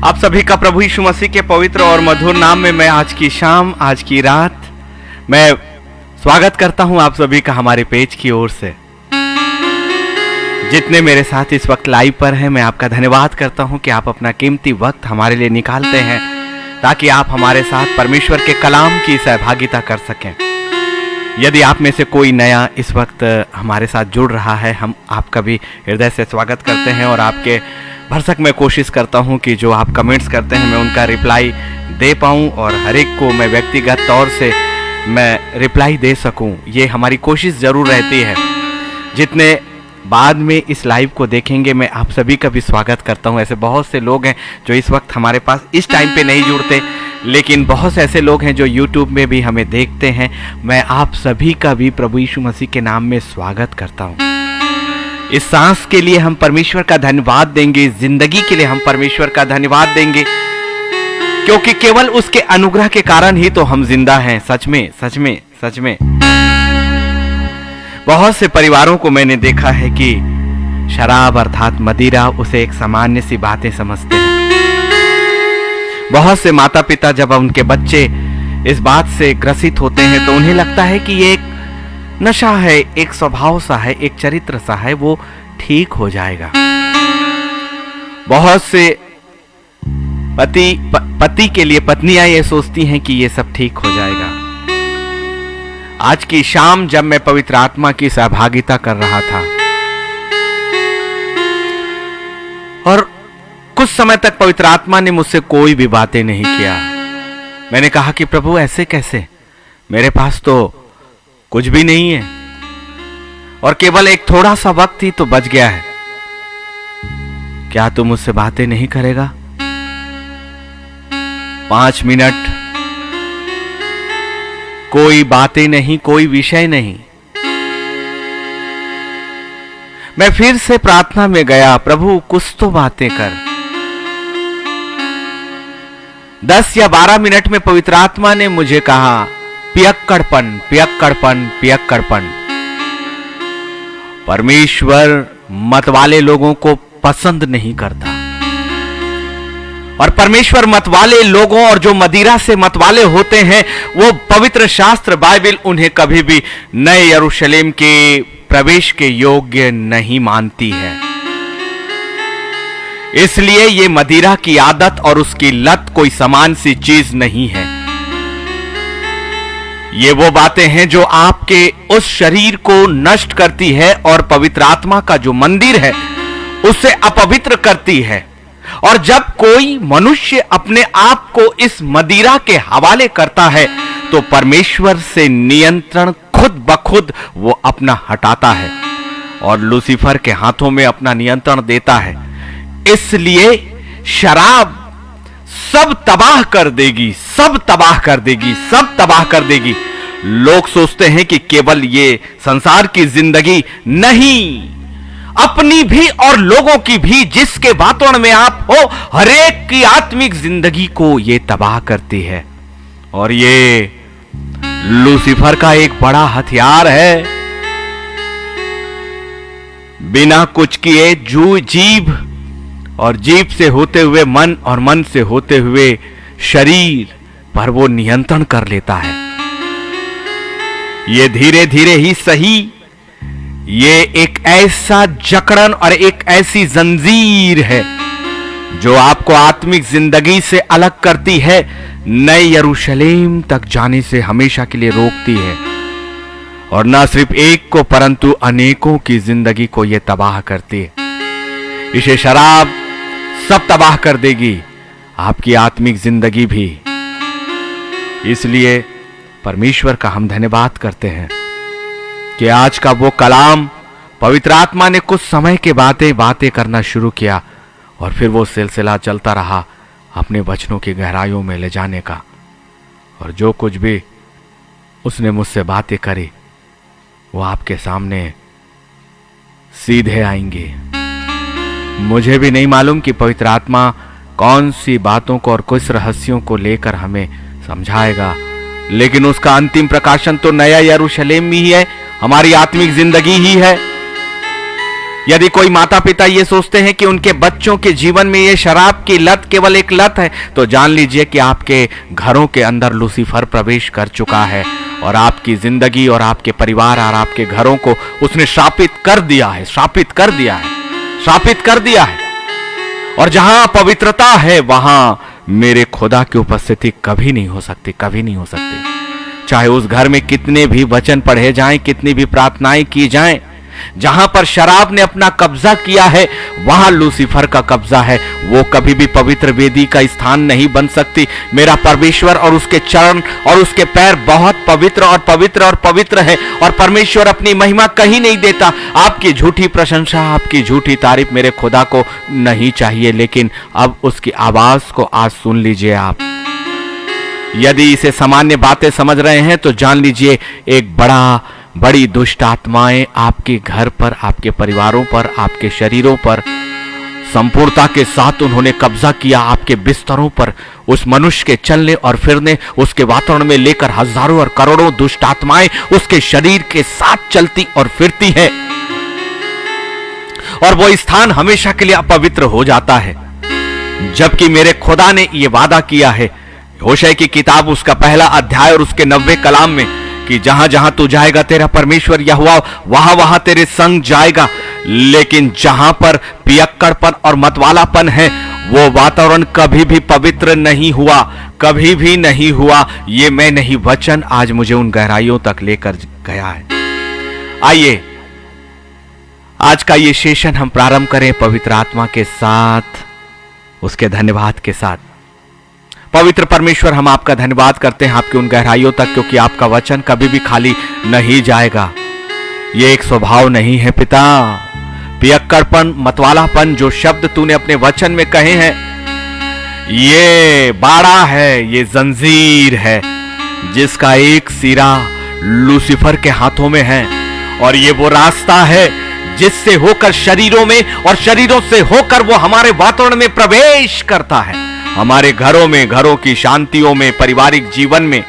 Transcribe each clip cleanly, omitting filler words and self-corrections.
आप सभी का प्रभु यीशु मसीह के पवित्र और मधुर नाम में मैं आज की शाम, आज की रात मैं स्वागत करता हूं आप सभी का हमारे पेज की ओर से। जितने मेरे साथ इस वक्त लाइव पर हैं, मैं आपका धन्यवाद करता हूं कि आप अपना कीमती वक्त हमारे लिए निकालते हैं ताकि आप हमारे साथ परमेश्वर के कलाम की सहभागिता कर सकें। यदि आप में से कोई नया इस वक्त हमारे साथ जुड़ रहा है, हम आपका भी हृदय से स्वागत करते हैं और आपके भरसक मैं कोशिश करता हूं कि जो आप कमेंट्स करते हैं मैं उनका रिप्लाई दे पाऊं और हर एक को मैं व्यक्तिगत तौर से मैं रिप्लाई दे सकूं। ये हमारी कोशिश ज़रूर रहती है। जितने बाद में इस लाइव को देखेंगे मैं आप सभी का भी स्वागत करता हूं। ऐसे बहुत से लोग हैं जो इस वक्त हमारे पास इस टाइम पे नहीं जुड़ते, लेकिन बहुत से ऐसे लोग हैं जो YouTube में भी हमें देखते हैं। मैं आप सभी का भी प्रभु यीशु मसीह के नाम में स्वागत करता हूं। इस सांस के लिए हम परमेश्वर का धन्यवाद देंगे, इस जिंदगी के लिए हम परमेश्वर का धन्यवाद देंगे, क्योंकि केवल उसके अनुग्रह के कारण ही तो हम जिंदा हैं। सच में सच में सच में बहुत से परिवारों को मैंने देखा है कि शराब अर्थात मदिरा उसे एक सामान्य सी बातें समझते हैं। बहुत से माता पिता जब उनके बच्चे इस बात से ग्रसित होते हैं तो उन्हें लगता है कि ये एक नशा है, एक स्वभाव सा है, एक चरित्र सा है, वो ठीक हो जाएगा। बहुत से पति के लिए पत्नियां ये सोचती हैं कि ये सब ठीक हो जाएगा। आज की शाम जब मैं पवित्र आत्मा की सहभागिता कर रहा था और कुछ समय तक पवित्र आत्मा ने मुझसे कोई भी बातें नहीं किया, मैंने कहा कि प्रभु ऐसे कैसे, मेरे पास तो कुछ भी नहीं है और केवल एक थोड़ा सा वक्त ही तो बच गया है, क्या तू मुझसे बातें नहीं करेगा? 5 मिनट, कोई बातें नहीं, कोई विषय नहीं। मैं फिर से प्रार्थना में गया, प्रभु कुछ तो बातें कर। 10 या 12 मिनट में पवित्र आत्मा ने मुझे कहा पियक्कड़पन पियक्कड़पन पियक्कड़पन। परमेश्वर मतवाले लोगों को पसंद नहीं करता और परमेश्वर मतवाले लोगों और जो मदिरा से मतवाले होते हैं वो पवित्र शास्त्र बाइबल उन्हें कभी भी नए यरूशलेम के प्रवेश के योग्य नहीं मानती है। इसलिए ये मदिरा की आदत और उसकी लत कोई समान सी चीज नहीं है। ये वो बातें हैं जो आपके उस शरीर को नष्ट करती है और पवित्र आत्मा का जो मंदिर है उसे अपवित्र करती है। और जब कोई मनुष्य अपने आप को इस मदिरा के हवाले करता है तो परमेश्वर से नियंत्रण खुद ब खुद वो अपना हटाता है और लूसीफर के हाथों में अपना नियंत्रण देता है। इसलिए शराब सब तबाह कर देगी, सब तबाह कर देगी, सब तबाह कर देगी। लोग सोचते हैं कि केवल ये संसार की जिंदगी नहीं, अपनी भी और लोगों की भी, जिसके वातावरण में आप हो, हरेक की आत्मिक जिंदगी को ये तबाह करती है। और ये लूसीफर का एक बड़ा हथियार है। बिना कुछ किए जीभ और जीभ से होते हुए मन और मन से होते हुए शरीर पर वो नियंत्रण कर लेता है। ये धीरे धीरे ही सही, ये एक ऐसा जकड़न और एक ऐसी जंजीर है जो आपको आत्मिक जिंदगी से अलग करती है, नए यरूशलेम तक जाने से हमेशा के लिए रोकती है और न सिर्फ एक को परंतु अनेकों की जिंदगी को यह तबाह करती है। इसे शराब सब तबाह कर देगी, आपकी आत्मिक जिंदगी भी। इसलिए परमेश्वर का हम धन्यवाद करते हैं कि आज का वो कलाम पवित्र आत्मा ने कुछ समय के बातें करना शुरू किया और फिर वो सिलसिला चलता रहा अपने वचनों की गहराइयों में ले जाने का। और जो कुछ भी उसने मुझसे बातें करी वो आपके सामने सीधे आएंगे। मुझे भी नहीं मालूम कि पवित्र आत्मा कौन सी बातों को और कुछ रहस्यों को लेकर हमें समझाएगा, लेकिन उसका अंतिम प्रकाशन तो नया यरूशलेम ही है, हमारी आत्मिक जिंदगी ही है। यदि कोई माता पिता ये सोचते हैं कि उनके बच्चों के जीवन में ये शराब की लत केवल एक लत है, तो जान लीजिए कि आपके घरों के अंदर लूसीफर प्रवेश कर चुका है और आपकी जिंदगी और आपके परिवार और आपके घरों को उसने श्रापित कर दिया है, श्रापित कर दिया है, श्रापित कर दिया है। और जहां पवित्रता है वहां मेरे खुदा की उपस्थिति कभी नहीं हो सकती, कभी नहीं हो सकती। चाहे उस घर में कितने भी वचन पढ़े जाएं, कितनी भी प्रार्थनाएं की जाएं, जहां पर शराब ने अपना कब्जा किया है वहां लूसीफर का कब्जा है। वो कभी भी पवित्र वेदी का स्थान नहीं बन सकती। मेरा परमेश्वर और उसके चरण और उसके पैर बहुत पवित्र और पवित्र और पवित्र है, और परमेश्वर अपनी महिमा कहीं नहीं देता। आपकी झूठी प्रशंसा, आपकी झूठी तारीफ मेरे खुदा को नहीं चाहिए, लेकिन अब उसकी आवाज को आज सुन लीजिए आप। यदि इसे सामान्य बातें समझ रहे हैं तो जान लीजिए एक बड़ी दुष्ट आत्माएं आपके घर पर, आपके परिवारों पर, आपके शरीरों पर संपूर्णता के साथ उन्होंने कब्जा किया। आपके बिस्तरों पर उस मनुष्य के चलने और फिरने, उसके वातावरण में लेकर हजारों और करोड़ों दुष्ट आत्माएं उसके शरीर के साथ चलती और फिरती हैं, और वो स्थान हमेशा के लिए अपवित्र हो जाता है। जबकि मेरे खुदा ने यह वादा किया है, होशे की किताब उसका पहला अध्याय और उसके 90 कलाम में, कि जहां जहां तू जाएगा तेरा परमेश्वर यहोवा वहां वहां तेरे संग जाएगा। लेकिन जहां पर पियक्कड़पन और मतवालापन है वो वातावरण कभी भी पवित्र नहीं हुआ, कभी भी नहीं हुआ। ये मैं नहीं, वचन आज मुझे उन गहराइयों तक लेकर गया है। आइए आज का ये सेशन हम प्रारंभ करें पवित्र आत्मा के साथ, उसके धन्यवाद के साथ। पवित्र परमेश्वर, हम आपका धन्यवाद करते हैं आपकी उन गहराइयों तक, क्योंकि आपका वचन कभी भी खाली नहीं जाएगा। ये एक स्वभाव नहीं है पिता। पियक्कड़पन, मतवालापन, जो शब्द तूने अपने वचन में कहे हैं, ये बाड़ा है, ये जंजीर है जिसका एक सिरा लूसीफर के हाथों में है, और ये वो रास्ता है जिससे होकर शरीरों में और शरीरों से होकर वो हमारे वातावरण में प्रवेश करता है, हमारे घरों में, घरों की शांतियों में, पारिवारिक जीवन में,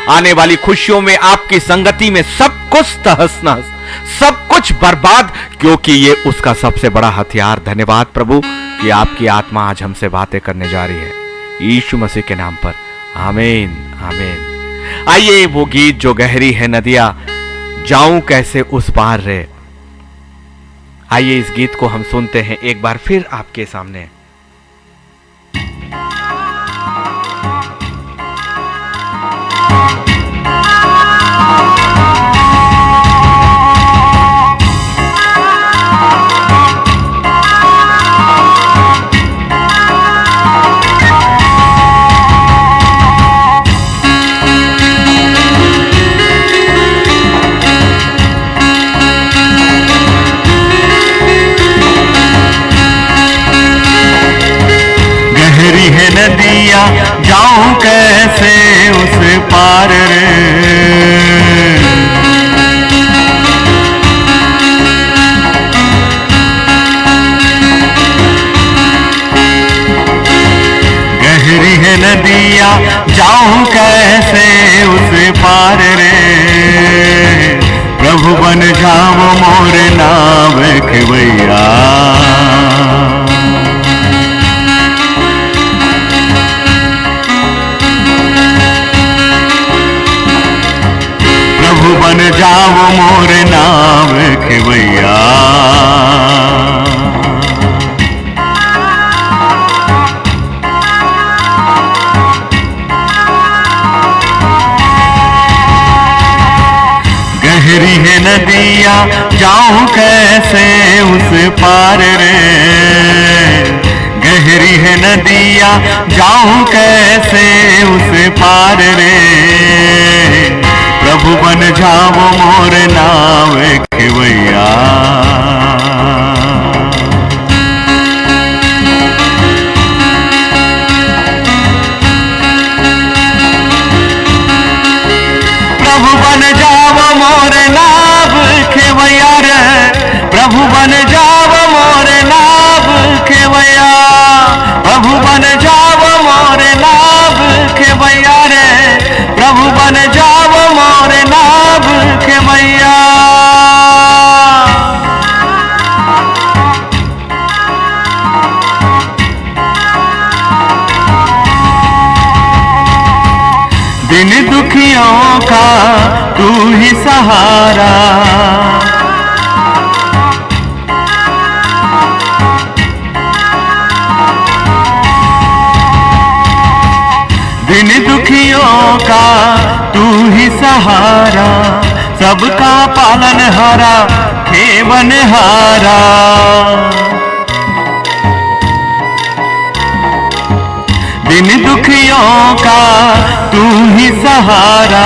आने वाली खुशियों में, आपकी संगति में सब कुछ तहस नहस, सब कुछ बर्बाद, क्योंकि ये उसका सबसे बड़ा हथियार। धन्यवाद प्रभु कि आपकी आत्मा आज हमसे बातें करने जा रही है, यीशु मसीह के नाम पर, आमीन आमीन। आइए वो गीत जो गहरी है नदियां, जाऊं कैसे उस पार रे, आइए इस गीत को हम सुनते हैं एक बार फिर आपके सामने। नदिया जाऊं कैसे उस पार रे, गहरी है नदिया जाऊं कैसे उस पार रे, प्रभु बन जाओ मोर नाव खेवैया, बन जाओ मोर नाव खेवैया। गहरी है नदिया जाऊं कैसे उस पार रे, गहरी है नदिया जाऊं कैसे उस पार रे, प्रभु बन जाओ मोर नाव खेवैया। प्रभु बन जाओ मोर नाव खेवैया रे, प्रभु बन जाओ मोर नाव खेवैया, प्रभु बन जाओ मोर नाव खेवैया रे, प्रभु बन जाओ मोर नाव खेवैया। ही सहारा। दिन दुखियों का तू ही सहारा, सबका पालनहारा खेवनहारा। दिन दुखियों का तू ही सहारा,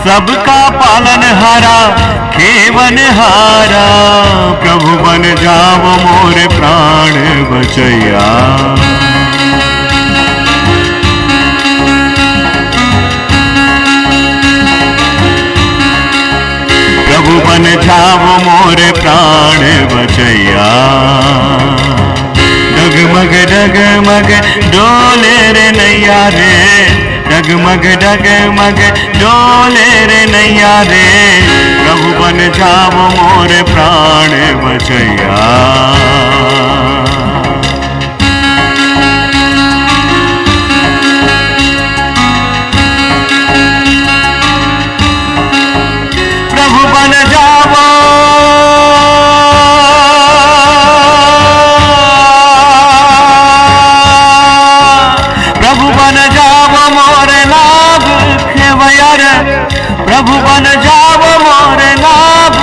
सबका पालनहारा खेवनहारा। प्रभु बन जाओ मोरे प्राण बचैया, प्रभु बन जाओ मोरे प्राण बचैया। डगमग डगमग डोले रे नैया रे, डगमग डगमग डोले रे नैया रे। प्रभु बन जाओ मोरे प्राण बचैया। प्रभु बन जाओ, प्रभु बन जाओ मोरे नाभ खेवैया रे, प्रभु बन जाओ मोरे नाभ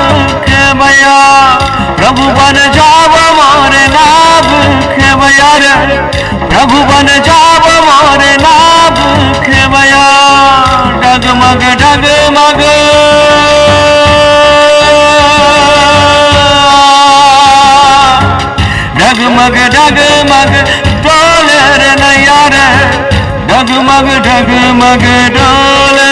खेवैया। प्रभु बन जाओ मोरे नाभ खेवैया रे, प्रभु बन जाओ मोरे नाभ खेवैया। डगमग डगमग डगमग डगमग डोले रे नैया रे, डगमग डगमग डोले।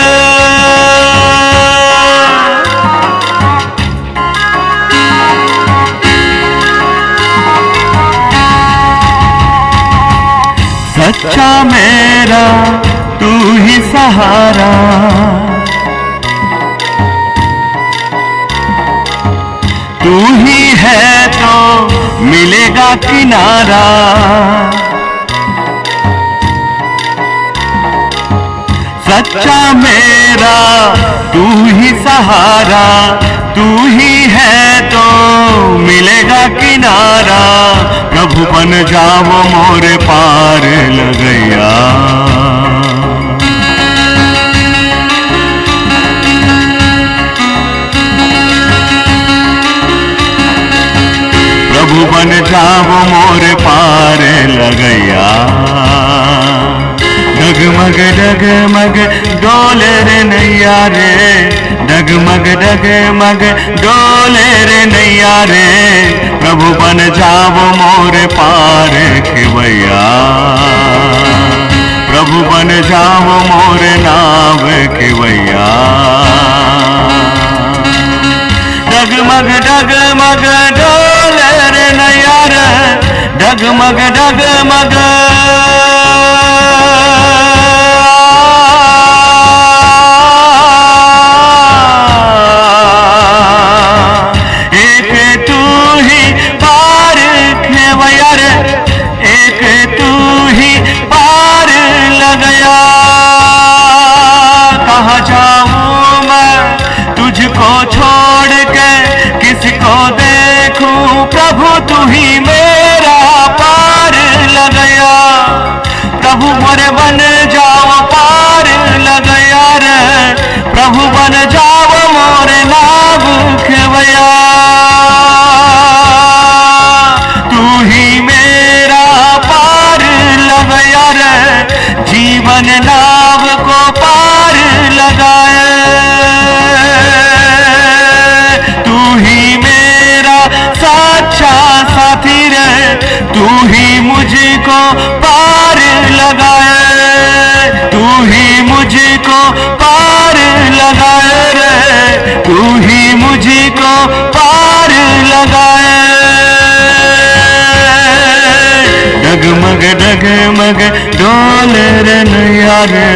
सच्चा मेरा तू ही सहारा, तू ही है तो मिलेगा किनारा। सच्चा मेरा तू ही सहारा, तू ही है तो मिलेगा किनारा। प्रभु बन जाओ मोरे पार लगैया, प्रभु बन जाओ मोरे पार लगैया। डगमग डगमग डोले रे नैया रे, डगमग डगमग डोले रे नैया रे। प्रभु बन जाओ मोरे पार खेवैया, प्रभु बन जाओ मोरे नाव खेवैया। डगमग डगमग डोले रे नैया रे, डगमग डगमग। एक तू ही पार खेवैया रे, एक तू ही पार लगया। कहाँ जाऊँ मैं तुझको छोड़ के, किसको देखूं प्रभु तू ही मेरा पार लगया। प्रभु मोरे बन जाओ पार लगया रे, प्रभु बन जाओ मोरे नाव खेवैया। तू ही मेरा पार लगया रे, जीवन नाव को पार लगाए। तू ही मेरा सच्चा साथी रे, तू ही मुझको पार लगाए। तू ही मुझको पार लगाए रे, तू ही मुझको पार लगाए। डगमग डगमग डोले रे नैया रे,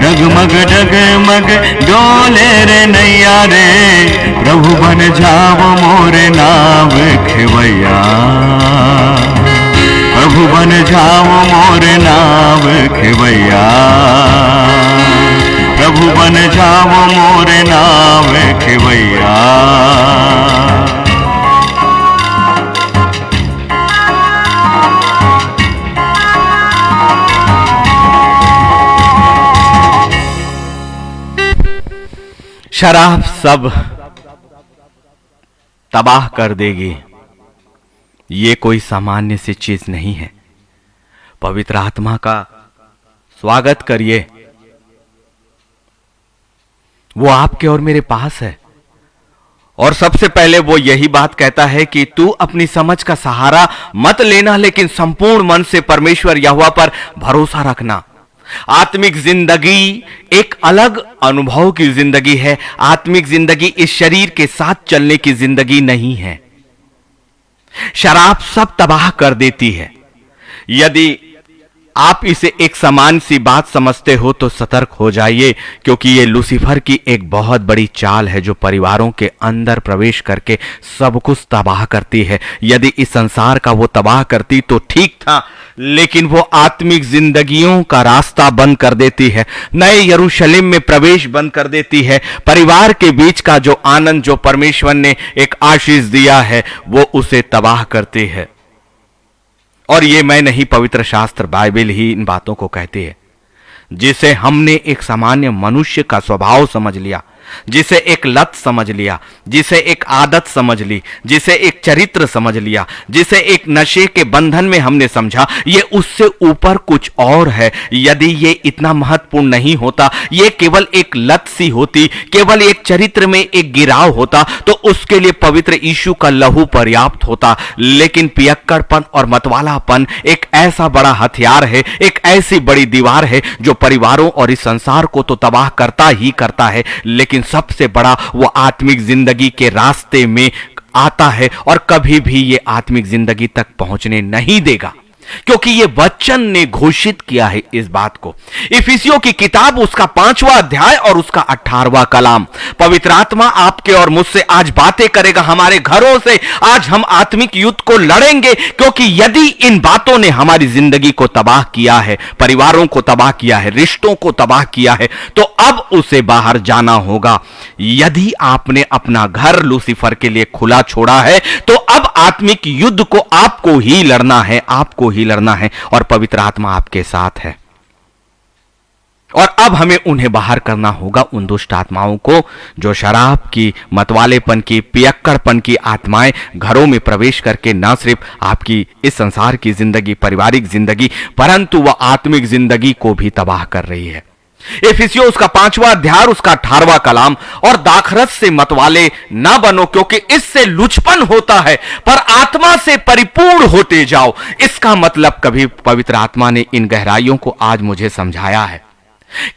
डगमग डगमग डोले रे नैया रे। प्रभु बन जाओ मोरे नाव खेवैया, प्रभु बन जाओ मोरे नाव खेवैया। प्रभु बन बन जाओ मोरे नाव खेवैया। शराब सब तबाह कर देगी, ये कोई सामान्य सी चीज नहीं है। पवित्र आत्मा का स्वागत करिए, वो आपके और मेरे पास है। और सबसे पहले वो यही बात कहता है कि तू अपनी समझ का सहारा मत लेना, लेकिन संपूर्ण मन से परमेश्वर यहोवा पर भरोसा रखना। आत्मिक जिंदगी एक अलग अनुभव की जिंदगी है। आत्मिक जिंदगी इस शरीर के साथ चलने की जिंदगी नहीं है। शराब सब तबाह कर देती है। यदि आप इसे एक समान सी बात समझते हो तो सतर्क हो जाइए, क्योंकि ये लूसीफर की एक बहुत बड़ी चाल है जो परिवारों के अंदर प्रवेश करके सब कुछ तबाह करती है। यदि इस संसार का वो तबाह करती तो ठीक था, लेकिन वो आत्मिक जिंदगियों का रास्ता बंद कर देती है, नए यरूशलेम में प्रवेश बंद कर देती है। परिवार के बीच का जो आनंद, जो परमेश्वर ने एक आशीष दिया है, वो उसे तबाह करती है। और ये मैं नहीं, पवित्र शास्त्र बाइबल ही इन बातों को कहती है। जिसे हमने एक सामान्य मनुष्य का स्वभाव समझ लिया, जिसे एक लत समझ लिया, जिसे एक आदत समझ ली, जिसे एक चरित्र समझ लिया, जिसे एक नशे के बंधन में हमने समझा, ये उससे ऊपर कुछ और है। यदि ये इतना महत्वपूर्ण नहीं होता, ये केवल एक लत सी होती, केवल एक चरित्र में एक गिराव होता, तो उसके लिए पवित्र यीशु का लहू पर्याप्त होता। लेकिन पियक्कड़पन और मतवालापन एक ऐसा बड़ा हथियार है, एक ऐसी बड़ी दीवार है जो परिवारों और इस संसार को तो तबाह करता ही करता है, लेकिन सबसे बड़ा वो आत्मिक जिंदगी के रास्ते में आता है और कभी भी ये आत्मिक जिंदगी तक पहुंचने नहीं देगा, क्योंकि ये वचन ने घोषित किया है इस बात को। इफिसियों की किताब उसका 5वां अध्याय और उसका 18वां कलाम। पवित्र आत्मा आपके और मुझसे आज बातें करेगा, हमारे घरों से आज हम आत्मिक युद्ध को लड़ेंगे, क्योंकि यदि इन बातों ने हमारी जिंदगी को तबाह किया है, परिवारों को तबाह किया है, रिश्तों को तबाह किया है, तो अब उसे बाहर जाना होगा। यदि आपने अपना घर लूसीफर के लिए खुला छोड़ा है, तो अब आत्मिक युद्ध को आपको ही लड़ना है, आपको ही लड़ना है, और पवित्र आत्मा आपके साथ है। और अब हमें उन्हें बाहर करना होगा, उन दुष्ट आत्माओं को जो शराब की, मतवालेपन की, पियक्कड़पन की आत्माएं घरों में प्रवेश करके न सिर्फ आपकी इस संसार की जिंदगी, पारिवारिक जिंदगी, परंतु वह आत्मिक जिंदगी को भी तबाह कर रही है। इफिसियों उसका 5वां अध्याय उसका 18वां कलाम। और दाखरस से मतवाले ना बनो, क्योंकि इससे लुचपन होता है, पर आत्मा से परिपूर्ण होते जाओ। इसका मतलब कभी पवित्र आत्मा ने इन गहराइयों को आज मुझे समझाया है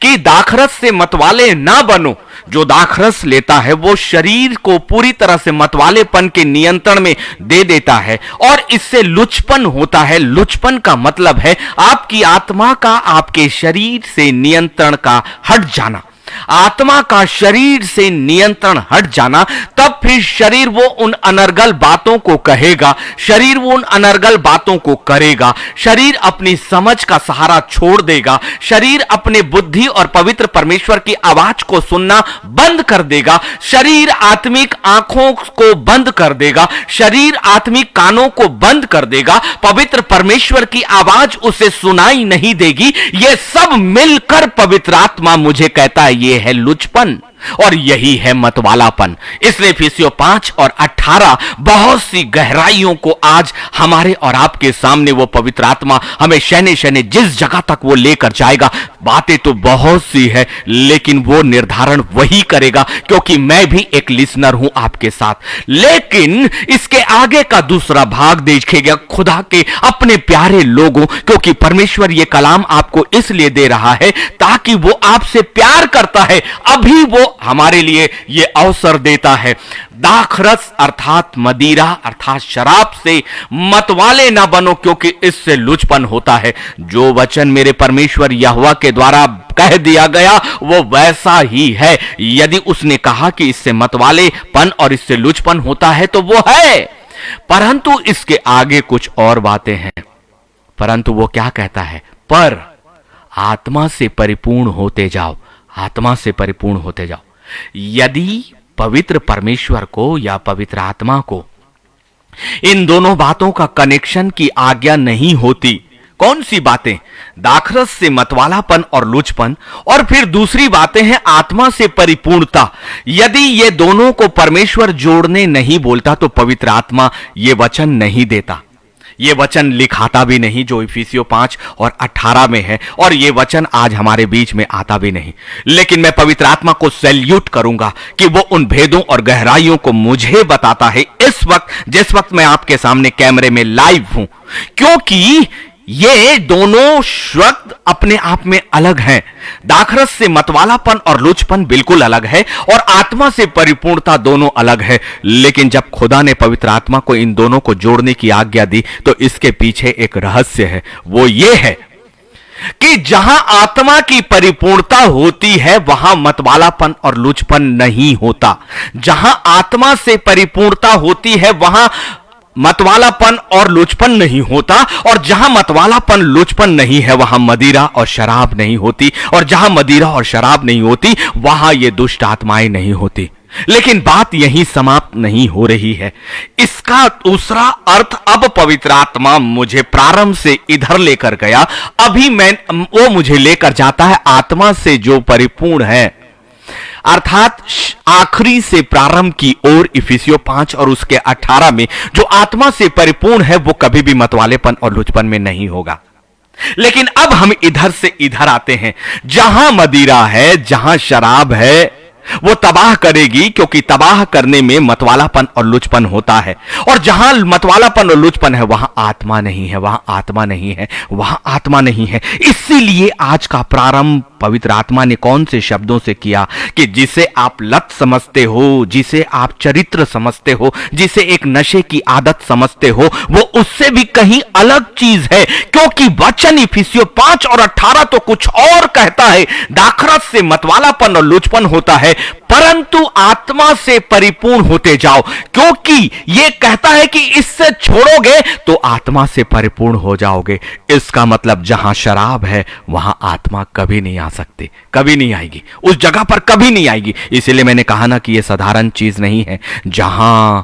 कि दाखरस से मतवाले ना बनो। जो दाखरस लेता है वो शरीर को पूरी तरह से मतवालेपन के नियंत्रण में दे देता है और इससे लुचपन होता है। लुचपन का मतलब है आपकी आत्मा का आपके शरीर से नियंत्रण का हट जाना, आत्मा का शरीर से नियंत्रण हट जाना। तब फिर शरीर वो उन अनर्गल बातों को कहेगा, शरीर वो उन अनर्गल बातों को करेगा, शरीर अपनी समझ का सहारा छोड़ देगा, शरीर अपने बुद्धि और पवित्र परमेश्वर की आवाज को सुनना बंद कर देगा, शरीर आत्मिक आंखों को बंद कर देगा, शरीर आत्मिक कानों को बंद कर देगा, पवित्र परमेश्वर की आवाज उसे सुनाई नहीं देगी। यह सब मिलकर पवित्र आत्मा मुझे कहता है ये है लुचपन और यही है मतवालापन। इसलिए इफिसियों 5 और 18 बहुत सी गहराइयों को आज हमारे और आपके सामने वो पवित्र आत्मा हमें शैने शैने जिस जगह तक वो लेकर जाएगा। बातें तो बहुत सी है, लेकिन वो निर्धारण वही करेगा, क्योंकि मैं भी एक लिसनर हूं आपके साथ। लेकिन इसके आगे का दूसरा भाग देखिएगा, खुदा के अपने प्यारे लोगों, क्योंकि परमेश्वर ये कलाम आपको इसलिए दे रहा है ताकि वो आपसे प्यार करता है, अभी वो हमारे लिए ये अवसर देता है। दाखरस अर्थात मदिरा अर्थात शराब से मतवाले ना बनो, क्योंकि इससे लुचपन होता है। जो वचन मेरे परमेश्वर यहोवा के द्वारा कह दिया गया वो वैसा ही है। यदि उसने कहा कि इससे मतवालेपन और इससे लुचपन होता है तो वो है, परंतु इसके आगे कुछ और बातें हैं। परंतु वो क्या कहता है? पर आत्मा से परिपूर्ण होते जाओ, आत्मा से परिपूर्ण होते जाओ। यदि पवित्र परमेश्वर को या पवित्र आत्मा को इन दोनों बातों का कनेक्शन की आज्ञा नहीं होती, कौन सी बातें? दाखरस से मतवालापन और लुचपन, और फिर दूसरी बातें हैं आत्मा से परिपूर्णता। यदि ये दोनों को परमेश्वर जोड़ने नहीं बोलता तो पवित्र आत्मा ये वचन नहीं देता, ये वचन लिखाता भी नहीं जो इफिसियों 5 और 18 में है, और ये वचन आज हमारे बीच में आता भी नहीं। लेकिन मैं पवित्र आत्मा को सैल्यूट करूंगा कि वो उन भेदों और गहराइयों को मुझे बताता है इस वक्त, जिस वक्त मैं आपके सामने कैमरे में लाइव हूं, क्योंकि ये दोनों शब्द अपने आप में अलग हैं। दाखरस से मतवालापन और लुचपन बिल्कुल अलग है, और आत्मा से परिपूर्णता दोनों अलग है। लेकिन जब खुदा ने पवित्र आत्मा को इन दोनों को जोड़ने की आज्ञा दी तो इसके पीछे एक रहस्य है। वो ये है कि जहां आत्मा की परिपूर्णता होती है वहां मतवालापन और लुचपन नहीं होता। जहां आत्मा से परिपूर्णता होती है वहां मतवालापन और लुचपन नहीं होता, और जहां मतवालापन लुचपन नहीं है वहां मदिरा और शराब नहीं होती, और जहां मदिरा और शराब नहीं होती वहां ये दुष्ट आत्माएं नहीं होती। लेकिन बात यहीं समाप्त नहीं हो रही है। इसका दूसरा अर्थ अब पवित्र आत्मा मुझे प्रारंभ से इधर लेकर गया, अभी वो मुझे लेकर जाता है आत्मा से जो परिपूर्ण है, अर्थात आखिरी से प्रारंभ की ओर। इफिसियों 5 और उसके 18 में जो आत्मा से परिपूर्ण है वो कभी भी मतवालेपन और लुचपन में नहीं होगा। लेकिन अब हम इधर से इधर आते हैं। जहां मदिरा है, जहां शराब है, वो तबाह करेगी, क्योंकि तबाह करने में मतवालापन और लुचपन होता है। और जहां मतवालापन और लुचपन है वहां आत्मा नहीं है, वहां आत्मा नहीं है, वहां आत्मा नहीं है। इसीलिए आज का प्रारंभ पवित्र आत्मा ने कौन से शब्दों से किया कि जिसे आप लत समझते हो, जिसे आप चरित्र समझते हो, जिसे एक नशे की आदत समझते हो, वो उससे भी कहीं अलग चीज है। क्योंकि वचन इफिसियों 5 और 18 तो कुछ और कहता है। दाखरस से मतवालापन और लुचपन होता है, परंतु आत्मा से परिपूर्ण होते जाओ, क्योंकि यह कहता है कि इससे छोड़ोगे तो आत्मा से परिपूर्ण हो जाओगे। इसका मतलब जहां शराब है वहां आत्मा कभी नहीं आ सकती, कभी नहीं आएगी, उस जगह पर कभी नहीं आएगी। इसलिए मैंने कहा ना कि यह साधारण चीज नहीं है। जहां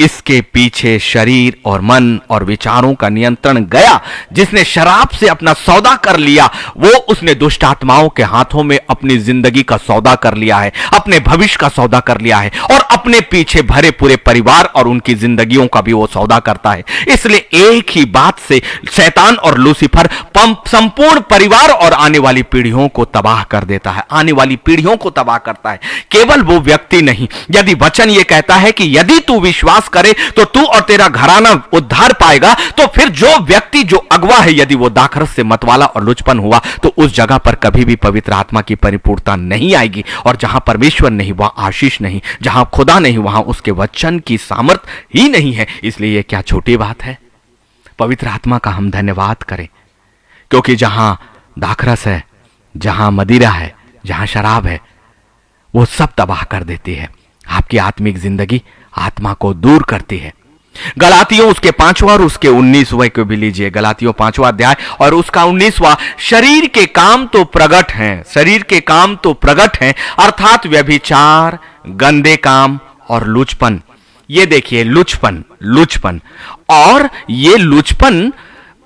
इसके पीछे शरीर और मन और विचारों का नियंत्रण गया, जिसने शराब से अपना सौदा कर लिया, वो उसने दुष्ट आत्माओं के हाथों में अपनी जिंदगी का सौदा कर लिया है, अपने भविष्य का सौदा कर लिया है, और अपने पीछे भरे पूरे परिवार और उनकी जिंदगियों का भी वो सौदा करता है। इसलिए एक ही बात से शैतान और लूसीफर संपूर्ण परिवार और आने वाली पीढ़ियों को तबाह कर देता है, आने वाली पीढ़ियों को तबाह करता है। केवल वो व्यक्ति नहीं, यदि वचन ये कहता है कि यदि तू विश्वास करे तो तू और तेरा घराना उद्धार पाएगा, तो फिर जो व्यक्ति जो अगवा है, यदि वो दाखरस से मतवाला और लुचपन हुआ तो उस जगह पर कभी भी पवित्र आत्मा की परिपूर्णता नहीं आएगी। और जहां परमेश्वर नहीं वहां आशीष नहीं, जहां खुदा नहीं वहां उसके वचन की सामर्थ्य ही नहीं है। इसलिए यह क्या छोटी बात है। पवित्र आत्मा का हम धन्यवाद करें, क्योंकि जहां दाखरस है, जहां मदिरा है, जहां शराब है, वो सब तबाह कर देती है। आपकी आत्मिक जिंदगी आत्मा को दूर करती है। गलातियों उसके 5वां और उसके 19वें को भी लीजिए। गलातियों 5वां अध्याय और उसका 19वां। शरीर के काम तो प्रगट हैं, शरीर के काम तो प्रगट हैं, अर्थात व्यभिचार, गंदे काम और लुचपन। ये देखिए लुचपन, लुचपन, और ये लुचपन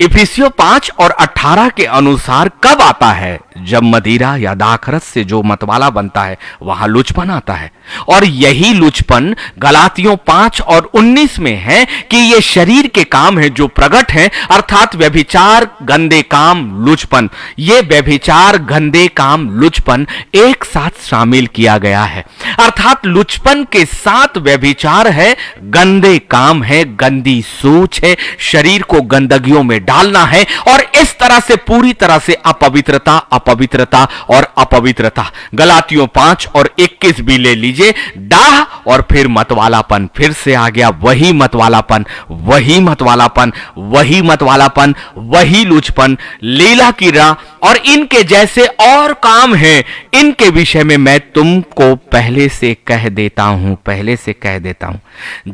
इफिसियों 5 और 18 के अनुसार कब आता है? जब मदिरा या दाखरस से जो मतवाला बनता है वहां लुचपन आता है। और यही लुचपन गलातियों 5 और 19 में है कि ये शरीर के काम है जो प्रगट है, अर्थात व्यभिचार, गंदे काम, लुचपन। ये व्यभिचार, गंदे काम, लुचपन एक साथ शामिल किया गया है। अर्थात लुचपन के साथ व्यभिचार है, गंदे काम है, गंदी सोच है, शरीर को गंदगियों में डालना है, और इस तरह से पूरी तरह से अपवित्रता, अपवित्रता और अपवित्रता। गलातियों 5 और 21 भी ले लीजिए। डाह और फिर मतवालापन, फिर से आ गया वही मतवालापन, वही मतवालापन, वही मतवालापन, वही लुचपन, लीला की राह और इनके जैसे और काम हैं। इनके विषय में मैं तुमको पहले से कह देता हूं, पहले से कह देता हूं,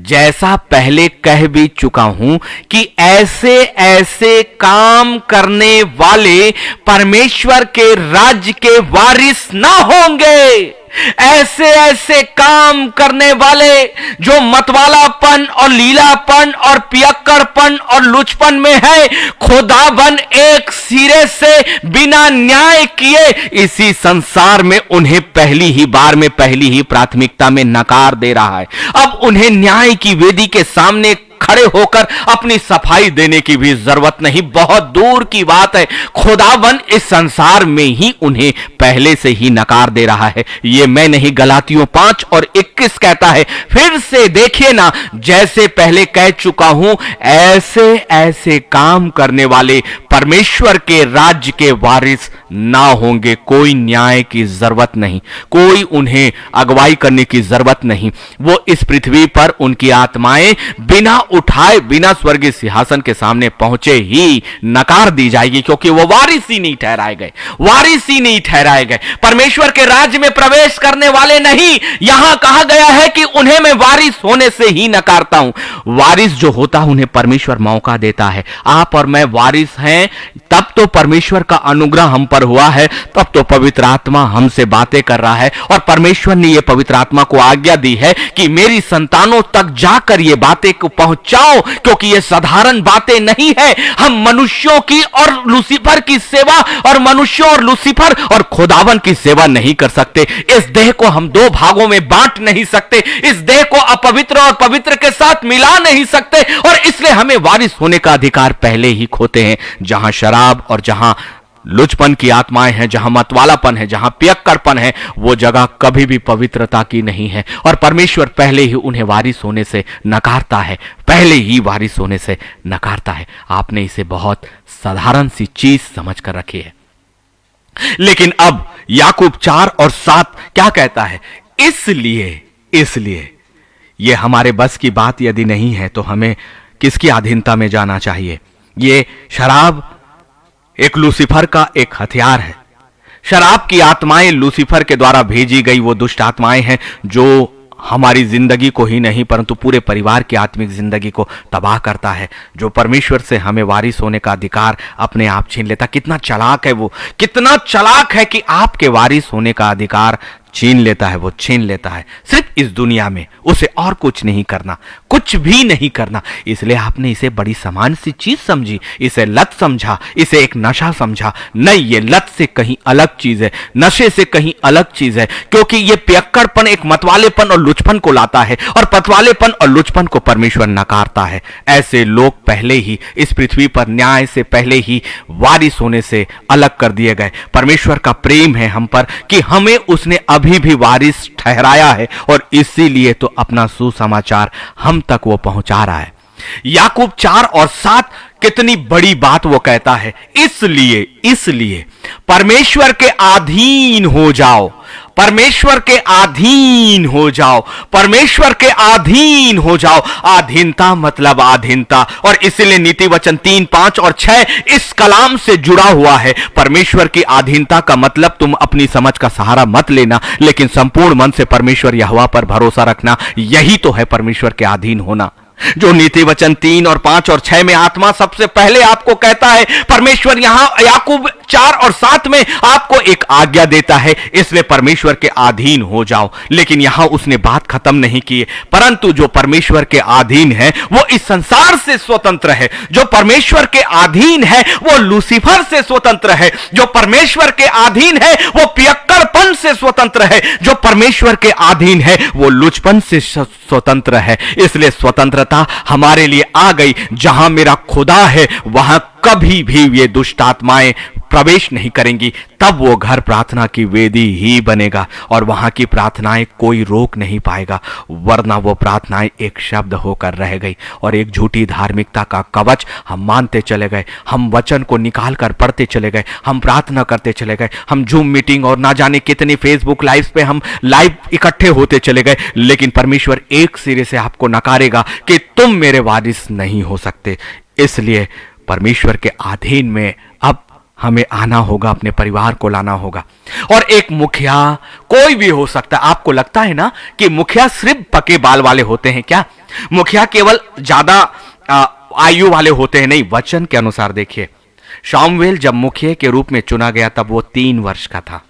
जैसा पहले कह भी चुका हूं कि ऐसे ऐसे ऐसे काम करने वाले परमेश्वर के राज्य के वारिस ना होंगे। ऐसे ऐसे काम करने वाले जो मतवालापन और लीलापन और पियक्कड़पन और लुचपन में है, खुदाबन एक सिरे से बिना न्याय किए इसी संसार में उन्हें पहली ही बार में पहली ही प्राथमिकता में नकार दे रहा है। अब उन्हें न्याय की वेदी के सामने खड़े होकर अपनी सफाई देने की भी जरूरत नहीं, बहुत दूर की बात है। खुदावन इस संसार में ही उन्हें पहले से ही नकार दे रहा है। ये मैं नहीं, गलातियों 5 और 21 कहता है, फिर से देखिए ना, जैसे पहले कह चुका हूं, ऐसे ऐसे काम करने वाले परमेश्वर के राज्य के वारिस ना होंगे। कोई न्याय की जरूरत नहीं, कोई उन्हें अगुवाई करने की जरूरत नहीं। वो इस पृथ्वी पर उनकी आत्माएं बिना उठाए, बिना स्वर्गीय सिंहासन के सामने पहुंचे ही नकार दी जाएगी, क्योंकि वो वारिस ही नहीं ठहराए गए, वारिस ही नहीं ठहराए गए, परमेश्वर के राज्य में प्रवेश करने वाले नहीं। यहां कहा गया है कि उन्हें मैं वारिस होने से ही नकारता हूं। वारिस जो होता है उन्हें परमेश्वर मौका देता है। आप और मैं वारिस हैं तब तो परमेश्वर का अनुग्रह हम पर हुआ है, तब तो पवित्र आत्मा हमसे बातें कर रहा है, और परमेश्वर ने यह पवित्र आत्मा को आज्ञा दी है कि मेरी संतानों तक जाकर ये बातें को पहुंचाओ, क्योंकि ये साधारण बातें नहीं है। हम मनुष्यों की और लूसीफर की सेवा, और मनुष्यों और लूसीफर और खुदावन की सेवा नहीं कर सकते। इस देह को हम दो भागों में बांट नहीं सकते, इस देह को अपवित्र और पवित्र के साथ मिला नहीं सकते, और इसलिए हमें वारिस होने का अधिकार पहले ही खोते हैं। जहां शराब और जहां लुचपन की आत्माएं हैं, जहां मतवालापन है, जहां पियक्कड़पन है, वो जगह कभी भी पवित्रता की नहीं है, और परमेश्वर पहले ही उन्हें वारिस होने से नकारता है, पहले ही वारिस होने से नकारता है। आपने इसे बहुत साधारण सी चीज समझ कर रखी है। लेकिन अब याकूब 4 और 7 क्या कहता है? इसलिए ये हमारे बस की बात यदि नहीं है तो हमें किसकी अधीनता में जाना चाहिए? ये शराब एक लूसीफर का एक हथियार है। शराब की आत्माएं लूसीफर के द्वारा भेजी गई वो दुष्ट आत्माएं हैं जो हमारी जिंदगी को ही नहीं परंतु पूरे परिवार की आत्मिक जिंदगी को तबाह करता है, जो परमेश्वर से हमें वारिस होने का अधिकार अपने आप छीन लेता। कितना चालाक है वो, कितना चालाक है कि आपके वारिस होने का अधिकार छीन लेता है, वो छीन लेता है। सिर्फ इस दुनिया में उसे और कुछ नहीं करना, कुछ भी नहीं करना। इसलिए आपने इसे बड़ी सामान्य सी चीज समझी, इसे लत समझा, इसे एक नशा समझा। नहीं, ये लत से कहीं अलग चीज है, नशे से कहीं अलग चीज है, क्योंकि ये पियक्कड़पन एक मतवालेपन और लुचपन को लाता है, और पतवालेपन और लुचपन को परमेश्वर नकारता है। ऐसे लोग पहले ही इस पृथ्वी पर न्याय से पहले ही वारिस होने से अलग कर दिए गए। परमेश्वर का प्रेम है हम पर कि हमें उसने अभी भी वारिस ठहराया है, और इसीलिए तो अपना सुसमाचार हम तक वो पहुंचा रहा है। याकूब 4 और 7 कितनी बड़ी बात वो कहता है। इसलिए परमेश्वर के अधीन हो जाओ, परमेश्वर के अधीन हो जाओ, परमेश्वर के अधीन हो जाओ। अधीनता मतलब अधीनता, और इसलिए नीति वचन 3, 5 और 6 इस कलाम से जुड़ा हुआ है। परमेश्वर की अधीनता का मतलब तुम अपनी समझ का सहारा मत लेना, लेकिन संपूर्ण मन से परमेश्वर यहोवा पर भरोसा रखना। यही तो है परमेश्वर के अधीन होना, जो नीति वचन 3 और 5 और 6 में आत्मा सबसे पहले आपको कहता है। परमेश्वर यहां याकूब 4 और 7 में आपको एक आज्ञा देता है, इसलिए परमेश्वर के अधीन हो जाओ। लेकिन यहां उसने बात खत्म नहीं की, परंतु जो परमेश्वर के अधीन है वो इस संसार से स्वतंत्र है, जो परमेश्वर के अधीन है वो लूसीफर से स्वतंत्र है, जो परमेश्वर के अधीन है वो पियक्कड़पन से स्वतंत्र है, जो परमेश्वर के अधीन है वो लुचपन से स्वतंत्र है। इसलिए स्वतंत्रता हमारे लिए आ गई। जहां मेरा खुदा है वहां कभी भी ये दुष्ट आत्माएं प्रवेश नहीं करेंगी। तब वो घर प्रार्थना की वेदी ही बनेगा, और वहां की प्रार्थनाएं कोई रोक नहीं पाएगा, वरना वो प्रार्थनाएं एक शब्द होकर रह गई, और एक झूठी धार्मिकता का कवच हम मानते चले गए। हम वचन को निकाल कर पढ़ते चले गए, हम प्रार्थना करते चले गए, हम जूम मीटिंग और ना जाने कितने फेसबुक लाइव पे हम लाइव इकट्ठे होते चले गए। लेकिन परमेश्वर एक सिरे से आपको नकारेगा कि तुम मेरे वारिस नहीं हो सकते। इसलिए परमेश्वर के अधीन में अब हमें आना होगा, अपने परिवार को लाना होगा। और एक मुखिया कोई भी हो सकता है। आपको लगता है ना कि मुखिया सिर्फ पके बाल वाले होते हैं क्या? मुखिया केवल ज्यादा आयु वाले होते हैं, नहीं, वचन के अनुसार देखिए। शामुएल जब मुखिया के रूप में चुना गया तब वो 3 वर्ष का था।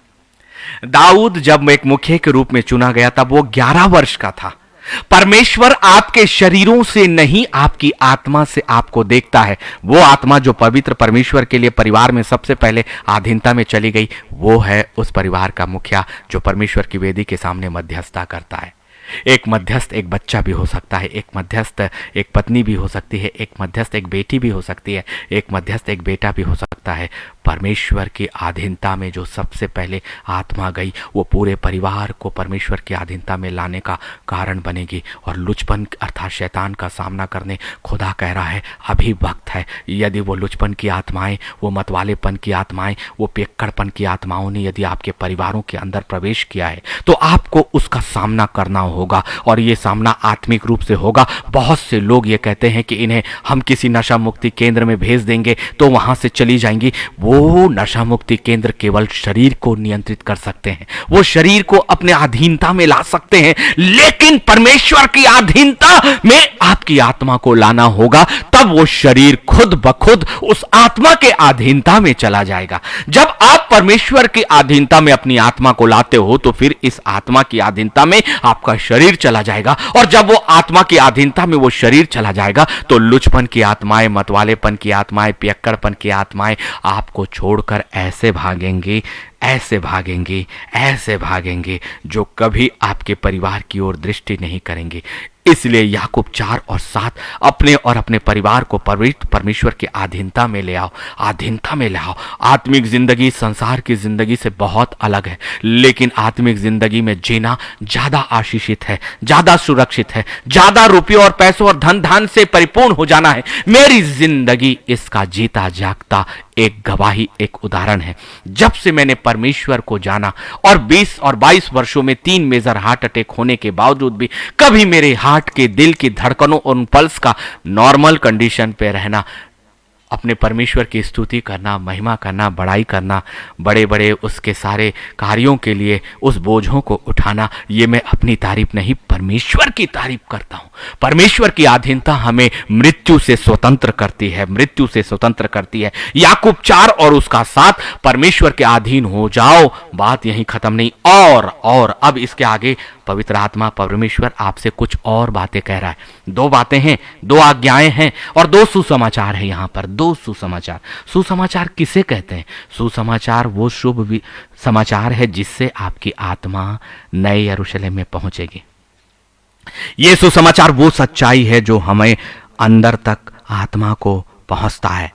दाऊद जब एक मुखिया के रूप में चुना गया तब वो 11 वर्ष का था। परमेश्वर आपके शरीरों से नहीं, आपकी आत्मा से आपको देखता है। वो आत्मा जो पवित्र परमेश्वर के लिए परिवार में सबसे पहले अधीनता में चली गई, वो है उस परिवार का मुखिया जो परमेश्वर की वेदी के सामने मध्यस्थता करता है। एक मध्यस्थ एक बच्चा भी हो सकता है, एक मध्यस्थ एक पत्नी भी हो सकती है, एक मध्यस्थ एक बेटी भी हो सकती है, एक मध्यस्थ एक बेटा भी हो सकता है। परमेश्वर की अधीनता में जो सबसे पहले आत्मा गई, वो पूरे परिवार को परमेश्वर की अधीनता में लाने का कारण बनेगी। और लुचपन अर्थात शैतान का सामना करने खुदा कह रहा है अभी वक्त है। यदि वो लुचपन की आत्माएं, वो मतवालेपन की आत्माएं, वो पियक्कड़पन की आत्माओं ने यदि आपके परिवारों के अंदर प्रवेश किया है तो आपको उसका सामना करना होगा। और ये सामना आत्मिक रूप से होगा। बहुत से लोग ये कहते हैं कि इन्हें हम किसी नशा मुक्ति केंद्र में भेज देंगे तो वहां से चली जाएंगी। वो नशा मुक्ति केंद्र केवल शरीर को नियंत्रित कर सकते हैं, वो शरीर को अपने अधीनता में ला सकते हैं, लेकिन परमेश्वर की अधीनता में आपकी आत्मा को लाना होगा। तब वो शरीर खुद ब खुद उस आत्मा के अधीनता में चला जाएगा। जब आप परमेश्वर की अधीनता में अपनी आत्मा को लाते हो तो फिर इस आत्मा की अधीनता में आपका शरीर चला जाएगा। और जब वो आत्मा की अधीनता में वो शरीर चला जाएगा तो लुचपन की आत्माएं, मतवालेपन की आत्माएं, पियक्कड़पन की आत्माएं आपको छोड़कर ऐसे भागेंगे, ऐसे भागेंगे, ऐसे भागेंगे जो कभी आपके परिवार की ओर दृष्टि नहीं करेंगे। इसलिए याकूब 4 और 7 अपने और अपने परिवार को परमेश्वर की अधीनता में ले आओ, अधीनता में ले आओ। आत्मिक जिंदगी संसार की जिंदगी से बहुत अलग है, लेकिन आत्मिक जिंदगी में जीना ज्यादा आशीषित है, ज्यादा सुरक्षित है, ज्यादा रुपयों और पैसों और धन धान से परिपूर्ण हो जाना है। मेरी जिंदगी इसका जीता जागता एक गवाही, एक उदाहरण है। जब से मैंने परमेश्वर को जाना और 20 और 22 वर्षों में 3 मेजर हार्ट अटैक होने के बावजूद भी कभी मेरे हार्ट के दिल की धड़कनों और पल्स का नॉर्मल कंडीशन पे रहना, अपने परमेश्वर की स्तुति करना, महिमा करना, बड़ाई करना, बड़े बड़े उसके सारे कार्यों के लिए उस बोझों को उठाना, ये मैं अपनी तारीफ नहीं, परमेश्वर की तारीफ करता हूं। परमेश्वर की अधीनता हमें मृत्यु से स्वतंत्र करती है, मृत्यु से स्वतंत्र करती है। याकूब 4 और उसका 7, परमेश्वर के अधीन हो जाओ। बात यहीं खत्म नहीं, और अब इसके आगे पवित्र आत्मा परमेश्वर आपसे कुछ और बातें कह रहा है। 2 बातें हैं, 2 आज्ञाएं हैं और 2 सुसमाचार है। यहां पर 2 सुसमाचार। सुसमाचार किसे कहते हैं? सुसमाचार वो शुभ समाचार है जिससे आपकी आत्मा नए यरूशलेम में पहुंचेगी। ये सुसमाचार वो सच्चाई है जो हमें अंदर तक आत्मा को पहुंचता है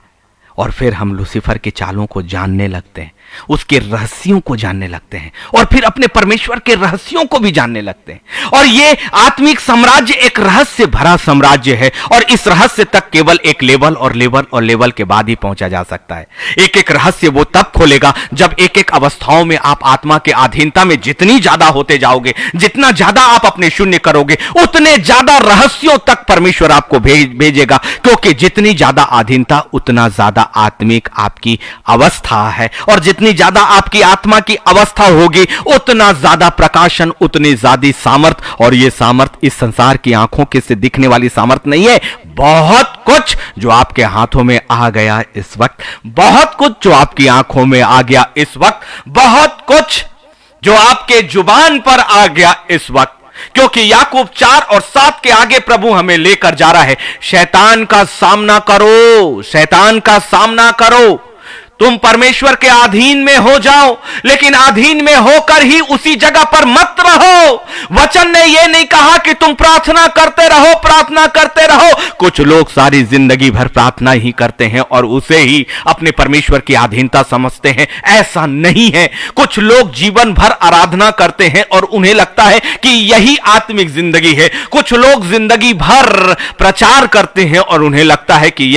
और फिर हम लूसीफर की चालों को जानने लगते हैं, उसके रहस्यों को जानने लगते हैं और फिर अपने परमेश्वर के रहस्यों को भी जानने लगते हैं। और ये आत्मिक साम्राज्य एक रहस्य भरा साम्राज्य है और इस रहस्य तक केवल एक लेवल के बाद ही पहुंचा जा सकता है। एक एक रहस्य वो तब खोलेगा जब एक एक अवस्थाओं में आप आत्मा के अधीनता में जितनी ज्यादा होते जाओगे, जितना ज्यादा आप अपने शून्य करोगे, उतने ज्यादा रहस्यों तक परमेश्वर आपको भेजेगा, क्योंकि जितनी ज्यादा अधीनता उतना ज्यादा आत्मिक आपकी अवस्था है और जितनी ज्यादा आपकी आत्मा की अवस्था होगी उतना ज्यादा प्रकाशन, उतनी ज्यादा सामर्थ। और यह सामर्थ इस संसार की आंखों के से दिखने वाली सामर्थ नहीं है। बहुत कुछ जो आपके हाथों में आ गया इस वक्त, बहुत कुछ जो आपकी आंखों में आ गया इस वक्त, बहुत कुछ जो आपके जुबान पर आ गया इस वक्त, क्योंकि याकूब 4 और 7 के आगे प्रभु हमें लेकर जा रहा है। शैतान का सामना करो, शैतान का सामना करो। तुम परमेश्वर के अधीन में हो जाओ, लेकिन अधीन में होकर ही उसी जगह पर मत रहो। वचन ने यह नहीं कहा कि तुम प्रार्थना करते रहो, प्रार्थना करते रहो। कुछ लोग सारी जिंदगी भर प्रार्थना ही करते हैं और उसे ही अपने परमेश्वर की अधीनता समझते हैं। ऐसा नहीं है। कुछ लोग जीवन भर आराधना करते हैं और उन्हें लगता है कि यही आत्मिक जिंदगी है। कुछ लोग जिंदगी भर प्रचार करते हैं और उन्हें लगता है कि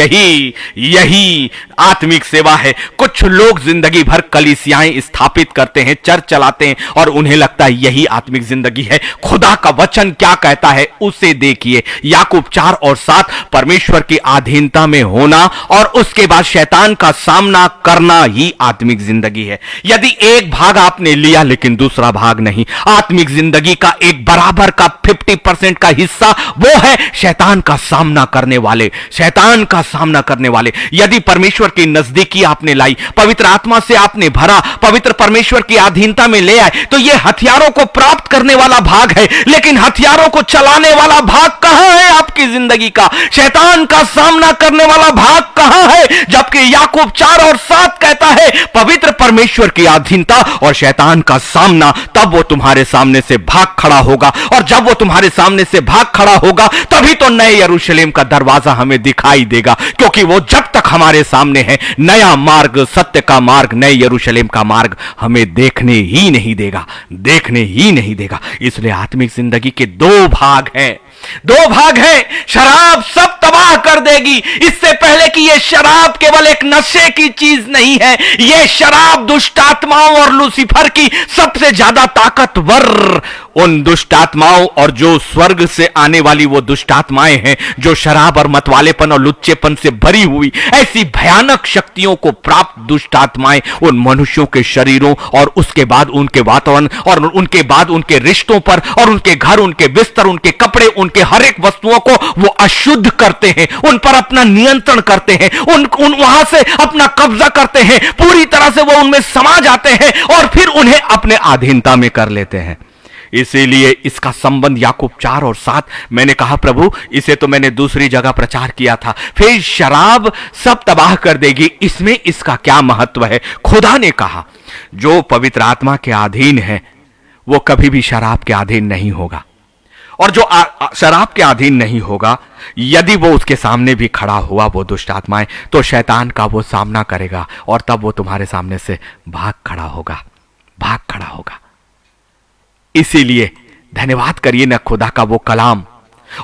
यही आत्मिक सेवा है। कुछ लोग जिंदगी भर कलीसियाएं स्थापित करते हैं, चर्च चलाते हैं और उन्हें लगता है यही आत्मिक जिंदगी है। खुदा का वचन क्या कहता है उसे देखिए। याकूब 4:7 परमेश्वर की अधीनता में होना और उसके बाद शैतान का सामना करना ही आत्मिक जिंदगी है। यदि एक भाग आपने लिया लेकिन दूसरा भाग नहीं, आत्मिक जिंदगी का एक बराबर का 50% का हिस्सा वो है शैतान का सामना करने वाले, शैतान का सामना करने वाले। यदि परमेश्वर की नजदीकी आपने लाई, पवित्र आत्मा से आपने भरा, पवित्र परमेश्वर की अधीनता में ले आए, तो यह हथियारों को प्राप्त करने वाला भाग है। लेकिन हथियारों को चलाने वाला भाग कहां है आपकी जिंदगी का? शैतान का सामना करने वाला भाग कहां है? जबकि याकूब 4:7 कहता है पवित्र परमेश्वर की अधीनता और शैतान का सामना, तब वो तुम्हारे सामने से भाग खड़ा होगा। और जब वो तुम्हारे सामने से भाग खड़ा होगा तभी तो नए यरूशलेम का दरवाजा हमें दिखाई देगा, क्योंकि वो जब तक हमारे सामने है नया मार्ग, सत्य का मार्ग, नए यरूशलेम का मार्ग हमें देखने ही नहीं देगा, देखने ही नहीं देगा। इसलिए आत्मिक जिंदगी के दो भाग हैं, दो भाग हैं। शराब सब तबाह कर देगी। इससे पहले कि यह शराब केवल एक नशे की चीज नहीं है, यह शराब दुष्ट आत्माओं और लूसीफर की सबसे ज्यादा ताकतवर उन दुष्ट आत्माओं और जो स्वर्ग से आने वाली वो दुष्ट आत्माएं हैं, जो शराब और मतवालेपन और लुच्चेपन से भरी हुई ऐसी भयानक शक्तियों को प्राप्त दुष्ट आत्माएं उन मनुष्यों के शरीरों और उसके बाद उनके वातावरण और उनके बाद उनके रिश्तों पर और उनके घर, उनके बिस्तर, उनके कपड़े, उनके हर एक वस्तुओं को वो अशुद्ध करते हैं, उन पर अपना नियंत्रण करते हैं, उन वहां से अपना कब्जा करते हैं, पूरी तरह से वो उनमें समा जाते हैं और फिर उन्हें अपने अधीनता में कर लेते हैं। इसीलिए इसका संबंध याकूब 4:7 मैंने कहा प्रभु इसे तो मैंने दूसरी जगह प्रचार किया था, फिर शराब सब तबाह कर देगी, इसमें इसका क्या महत्व है? खुदा ने कहा जो पवित्र आत्मा के अधीन है वो कभी भी शराब के अधीन नहीं होगा, और जो शराब के अधीन नहीं होगा, यदि वो उसके सामने भी खड़ा हुआ वो दुष्ट आत्माएं, तो शैतान का वो सामना करेगा और तब वो तुम्हारे सामने से भाग खड़ा होगा, भाग खड़ा होगा। इसीलिए धन्यवाद करिए ना खुदा का वो कलाम,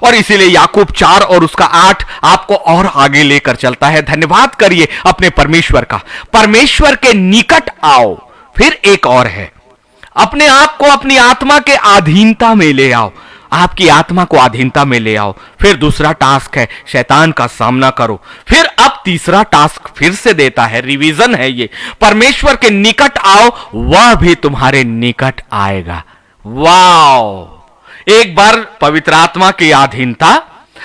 और इसीलिए याकूब 4 और उसका 8 आपको और आगे लेकर चलता है। धन्यवाद करिए अपने परमेश्वर का। परमेश्वर के निकट आओ। फिर एक और है, अपने आप को अपनी आत्मा के अधीनता में ले आओ, आपकी आत्मा को अधीनता में ले आओ। फिर दूसरा टास्क है शैतान का सामना करो। फिर अब तीसरा टास्क फिर से देता है, रिवीजन है ये, परमेश्वर के निकट आओ वह भी तुम्हारे निकट आएगा। वाओ! एक बार पवित्र आत्मा की अधीनता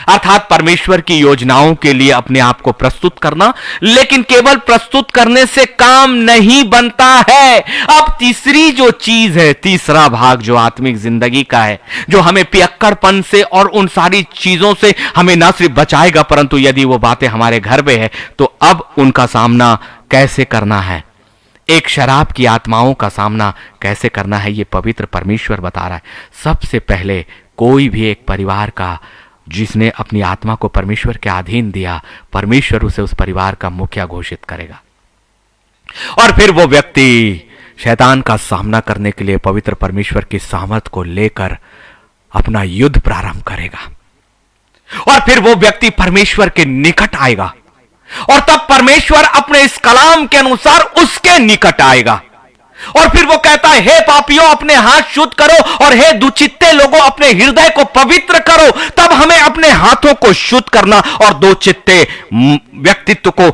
अर्थात परमेश्वर की योजनाओं के लिए अपने आप को प्रस्तुत करना, लेकिन केवल प्रस्तुत करने से काम नहीं बनता है। अब तीसरी जो चीज है, तीसरा भाग जो आत्मिक जिंदगी का है, जो हमें पियक्कड़पन से और उन सारी चीजों से हमें न सिर्फ बचाएगा, परंतु यदि वो बातें हमारे घर में है तो अब उनका सामना कैसे करना है, एक शराब की आत्माओं का सामना कैसे करना है, ये पवित्र परमेश्वर बता रहा है। सबसे पहले कोई भी एक परिवार का जिसने अपनी आत्मा को परमेश्वर के अधीन दिया, परमेश्वर उसे उस परिवार का मुखिया घोषित करेगा, और फिर वो व्यक्ति शैतान का सामना करने के लिए पवित्र परमेश्वर की सामर्थ को लेकर अपना युद्ध प्रारंभ करेगा, और फिर वो व्यक्ति परमेश्वर के निकट आएगा, और तब परमेश्वर अपने इस कलाम के अनुसार उसके निकट आएगा, और फिर वो कहता है हे पापियों अपने हाथ शुद्ध करो और हे दुचित्ते लोगों अपने हृदय को पवित्र करो। तब हमें अपने हाथों को शुद्ध करना और दो चित्ते व्यक्तित्व को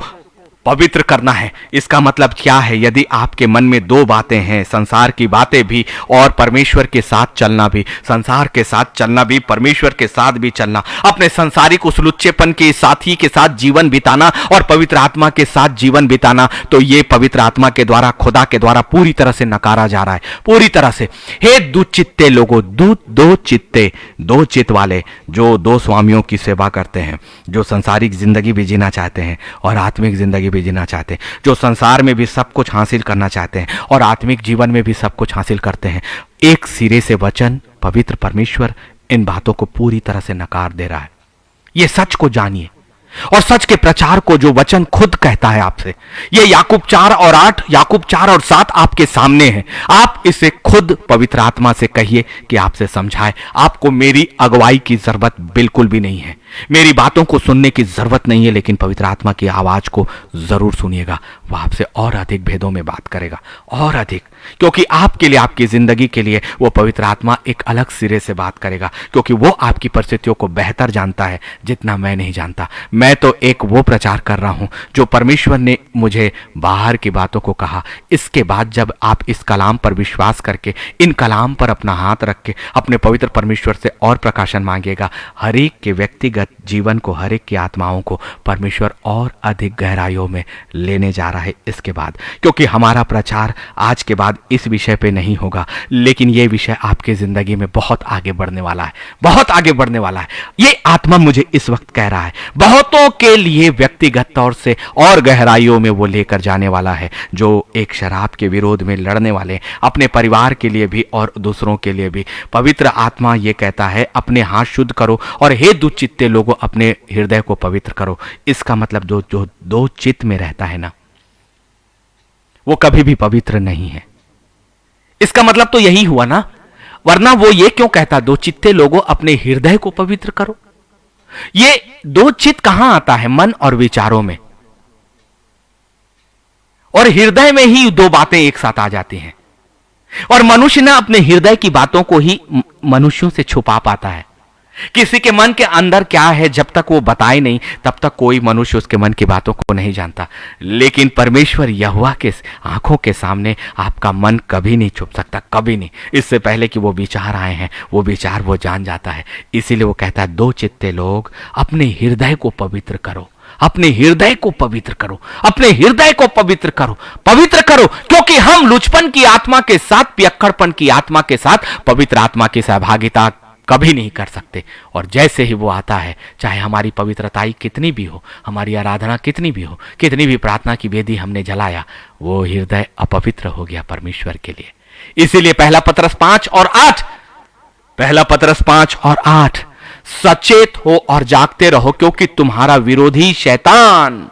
पवित्र करना है। इसका मतलब क्या है? यदि आपके मन में दो बातें हैं, संसार की बातें भी और परमेश्वर के साथ चलना भी, संसार के साथ चलना भी, परमेश्वर के साथ भी चलना, अपने संसारिक उस लुच्चेपन के साथी के साथ जीवन बिताना और पवित्र आत्मा के साथ जीवन बिताना, तो ये पवित्र आत्मा के द्वारा, खुदा के द्वारा पूरी तरह से नकारा जा रहा है, पूरी तरह से। हे दुचित्ते लोगों, दो चित्ते, दो चित्त वाले जो दो स्वामियों की सेवा करते हैं, जो संसारिक जिंदगी भी जीना चाहते हैं और आत्मिक जिंदगी जीना चाहते हैं, जो संसार में भी सब कुछ हासिल करना चाहते हैं और आत्मिक जीवन में भी सब कुछ हासिल करते हैं। एक सिरे से वचन पवित्र परमेश्वर इन बातों को पूरी तरह से नकार दे रहा है। ये सच को जानिए और सच के प्रचार को जो वचन खुद कहता है आपसे। ये याकूब 4 और 8, याकूब 4 और 7 आपके सामने है। आप इसे खुद पवित्र आत्मा से कहिए कि आपसे समझाए। आपको मेरी अगुवाई की जरूरत बिल्कुल भी नहीं है। मेरी बातों को सुनने की जरूरत नहीं है, लेकिन पवित्र आत्मा की आवाज को जरूर सुनिएगा। वह आपसे और अधिक भेदों में बात करेगा, और अधिक, क्योंकि आपके लिए, आपकी जिंदगी के लिए वो पवित्र आत्मा एक अलग सिरे से बात करेगा, क्योंकि वो आपकी परिस्थितियों को बेहतर जानता है जितना मैं नहीं जानता। मैं तो एक वो प्रचार कर रहा हूं जो परमेश्वर ने मुझे बाहर की बातों को कहा। इसके बाद जब आप इस कलाम पर विश्वास करके, इन कलाम पर अपना हाथ रख के अपने पवित्र परमेश्वर से और प्रकाशन मांगेगा, हर एक के व्यक्तिगत जीवन को, हर एक की आत्माओं को परमेश्वर और अधिक गहराइयों में लेने जा रहा है इसके बाद। क्योंकि हमारा प्रचार आज के बाद इस विषय पे नहीं होगा, लेकिन ये विषय आपके जिंदगी में बहुत आगे बढ़ने वाला है, बहुत आगे बढ़ने वाला है। ये आत्मा मुझे इस वक्त कह रहा है, बहुतों के लिए व्यक्तिगत तौर से और गहराइयों में वो लेकर जाने वाला है, जो एक शराब के विरोध में लड़ने वाले, अपने परिवार के लिए भी और दूसरों के लिए भी। पवित्र आत्मा ये कहता है, अपने हाथ शुद्ध करो और हे दुचित्ते लोगों अपने हृदय को पवित्र करो। इसका मतलब जो दो चित्त में रहता है ना, वो कभी भी पवित्र नहीं है। इसका मतलब तो यही हुआ ना, वरना वो ये क्यों कहता दो चित्ते लोगों अपने हृदय को पवित्र करो? ये दो चित्त कहां आता है? मन और विचारों में, और हृदय में ही दो बातें एक साथ आ जाती हैं। और मनुष्य ना अपने हृदय की बातों को ही मनुष्यों से छुपा पाता है। किसी के मन के अंदर क्या है जब तक वो बताए नहीं, तब तक कोई मनुष्य उसके मन की बातों को नहीं जानता। लेकिन परमेश्वर यहोवा के आंखों के सामने आपका मन कभी नहीं छुप सकता, कभी नहीं। इससे पहले कि वो विचार आए हैं, वो विचार वो जान जाता है। इसीलिए वो कहता है, दो चित्ते लोग अपने हृदय को पवित्र करो, अपने हृदय को पवित्र करो, अपने हृदय को पवित्र करो, पवित्र करो। क्योंकि हम लुचपन की आत्मा के साथ, पियक्कड़पन की आत्मा के साथ पवित्र आत्मा की सहभागिता कभी नहीं कर सकते। और जैसे ही वो आता है, चाहे हमारी पवित्रताई कितनी भी हो, हमारी आराधना कितनी भी हो, कितनी भी प्रार्थना की वेदी हमने जलाया, वो हृदय अपवित्र हो गया परमेश्वर के लिए। इसीलिए पहला पतरस 5 और 8, पहला पतरस 5 और 8, सचेत हो और जागते रहो, क्योंकि तुम्हारा विरोधी शैतान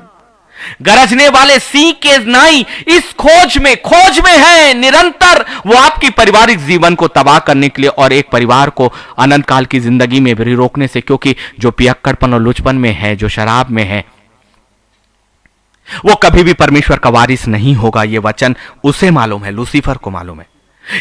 गरजने वाले सिंह के नाई इस खोज में है निरंतर। वो आपकी पारिवारिक जीवन को तबाह करने के लिए और एक परिवार को अनंत काल की जिंदगी में भी रोकने से, क्योंकि जो पियक्कड़पन और लुचपन में है, जो शराब में है, वो कभी भी परमेश्वर का वारिस नहीं होगा। ये वचन उसे मालूम है, लूसीफर को मालूम है।